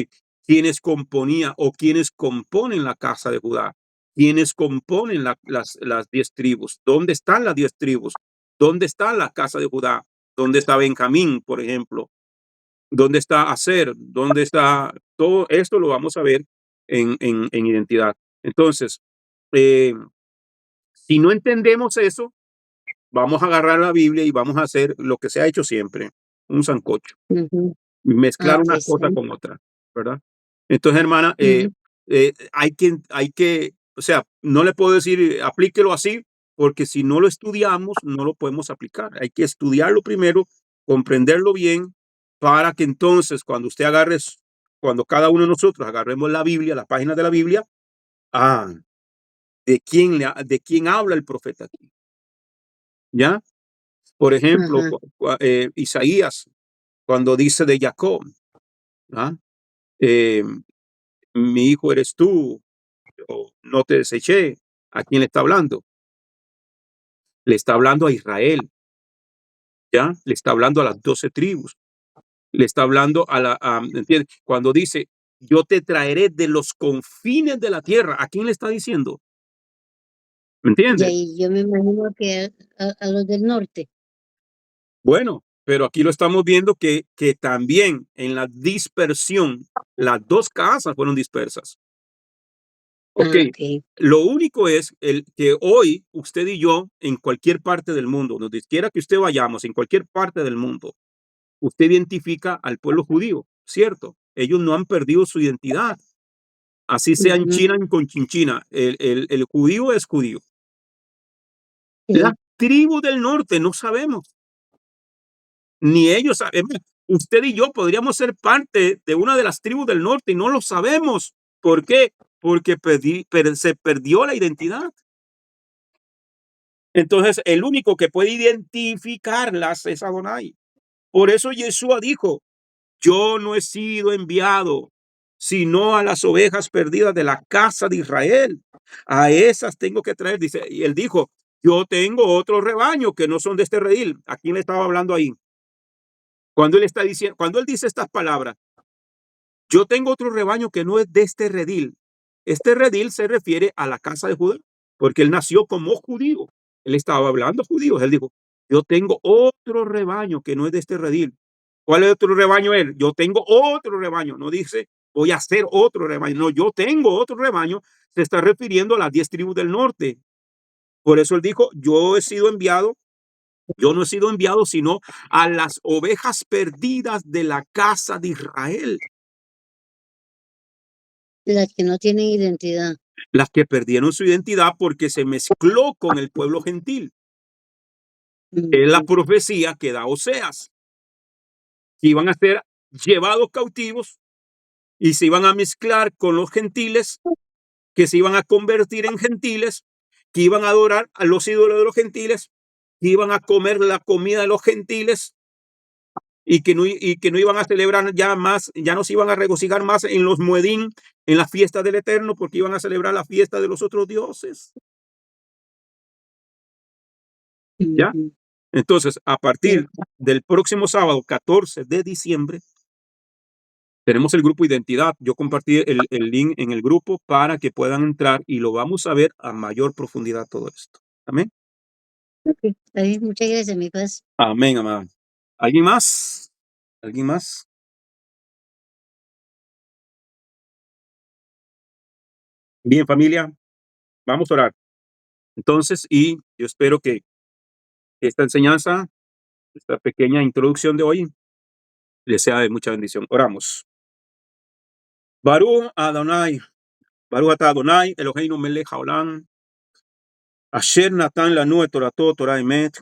quienes componía o quienes componen la casa de Judá, quienes componen las 10 tribus, ¿dónde están las 10 tribus? ¿Dónde está la casa de Judá? ¿Dónde está Benjamín, por ejemplo? ¿Dónde está Aser? ¿Dónde está? Todo esto lo vamos a ver en identidad. Entonces, eh, si no entendemos eso, vamos a agarrar la Biblia y vamos a hacer lo que se ha hecho siempre, un sancocho, Ujú. mezclar una Okey, cosa sí. con otra, ¿verdad? Entonces, hermana, Ujú. o sea, no le puedo decir, aplíquelo así, porque si no lo estudiamos, no lo podemos aplicar. Hay que estudiarlo primero, comprenderlo bien, para que entonces cuando cada uno de nosotros agarremos la Biblia, las páginas de la Biblia, ah, de quién habla el profeta aquí, ¿ya? Por ejemplo, Ajá. Isaías, cuando dice de Jacob, ¿ah? Eh, mi hijo eres tú, o no te deseché. ¿A quién le está hablando? Le está hablando a Israel, ¿ya? Le está hablando a las 12 tribus. Le está hablando ¿entiendes? Cuando dice, yo te traeré de los confines de la tierra, ¿a quién le está diciendo? ¿Me Y entiendes? ahí yo me imagino que a los del norte. Bueno, pero aquí lo estamos viendo que también en la dispersión, las 2 casas fueron dispersas. Ok, Ah, okey. lo único es el que hoy usted y yo en cualquier parte del mundo, donde quiera que usted vayamos, en cualquier parte del mundo, usted identifica al pueblo judío, ¿cierto? Ellos no han perdido su identidad. Así sea en Ujú. China, en Conchinchina, el judío es judío. La Sí. tribu del norte no sabemos, ni ellos sabemos. Usted y yo podríamos ser parte de una de las tribus del norte y no lo sabemos. ¿Por qué? Porque se perdió la identidad. Entonces, el único que puede identificarlas es Adonai. Por eso Yeshua dijo, yo no he sido enviado sino a las ovejas perdidas de la casa de Israel. A esas tengo que traer, dice, y él dijo, yo tengo otro rebaño que no son de este redil. ¿A quién le estaba hablando ahí? Cuando él está diciendo, cuando él dice estas palabras, yo tengo otro rebaño que no es de este redil. Este redil se refiere a la casa de Judá, porque él nació como judío. Él estaba hablando judíos. Él dijo, yo tengo otro rebaño que no es de este redil. ¿Cuál es otro rebaño él? Yo tengo otro rebaño. No dice, voy a hacer otro rebaño. No, yo tengo otro rebaño. Se está refiriendo a las 10 tribus del norte. Por eso él dijo, yo no he sido enviado, sino a las ovejas perdidas de la casa de Israel. Las que no tienen identidad. Las que perdieron su identidad porque se mezcló con el pueblo gentil. Es la Ujú. profecía que da Oseas, que iban a ser llevados cautivos y se iban a mezclar con los gentiles, que se iban a convertir en gentiles, que iban a adorar a los ídolos de los gentiles, que iban a comer la comida de los gentiles y que no iban a celebrar ya más, ya no se iban a regocijar más en los muedín, en la fiesta del Eterno, porque iban a celebrar la fiesta de los otros dioses. ¿Ya? Ujú. Entonces, a Sí. partir del próximo sábado, 14 de diciembre, tenemos el grupo Identidad. Yo compartí el link en el grupo para que puedan entrar y lo vamos a ver a mayor profundidad todo esto. Amén. Okey, está bien, muchas gracias, mi paz. Amén, amado. ¿Alguien más? ¿Alguien más? Bien, familia, vamos a orar. Entonces, y yo espero que esta enseñanza, esta pequeña introducción de hoy, les sea de mucha bendición. Oramos. Baruch Adonai, Baruch atah Adonai, Eloheinu melech haolam, Asher natan lanu et torato Torah emet,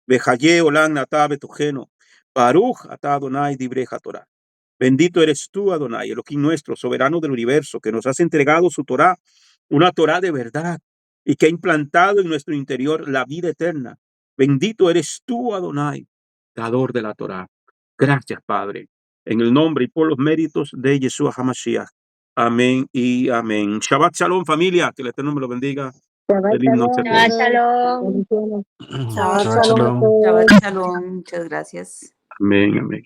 Behaye olam natah betujeno, Baruch atah Adonai dibreja Torah. Bendito eres tú, Adonai, Elohim nuestro, soberano del universo, que nos has entregado su Torah, una Torah de verdad, y que ha implantado en nuestro interior la vida eterna. Bendito eres tú, Adonai, dador de la Torah. Gracias, Padre, en el nombre y por los méritos de Yeshua HaMashiach. Amén y amén. Shabbat Shalom, familia. Que el Eterno me lo bendiga. Shabbat Feliz noche a shalom, todos. pastor. Shalom. Bendiciones. Shabbat Shalom. shalom. Shabbat shalom. Muchas gracias. Amén, amén.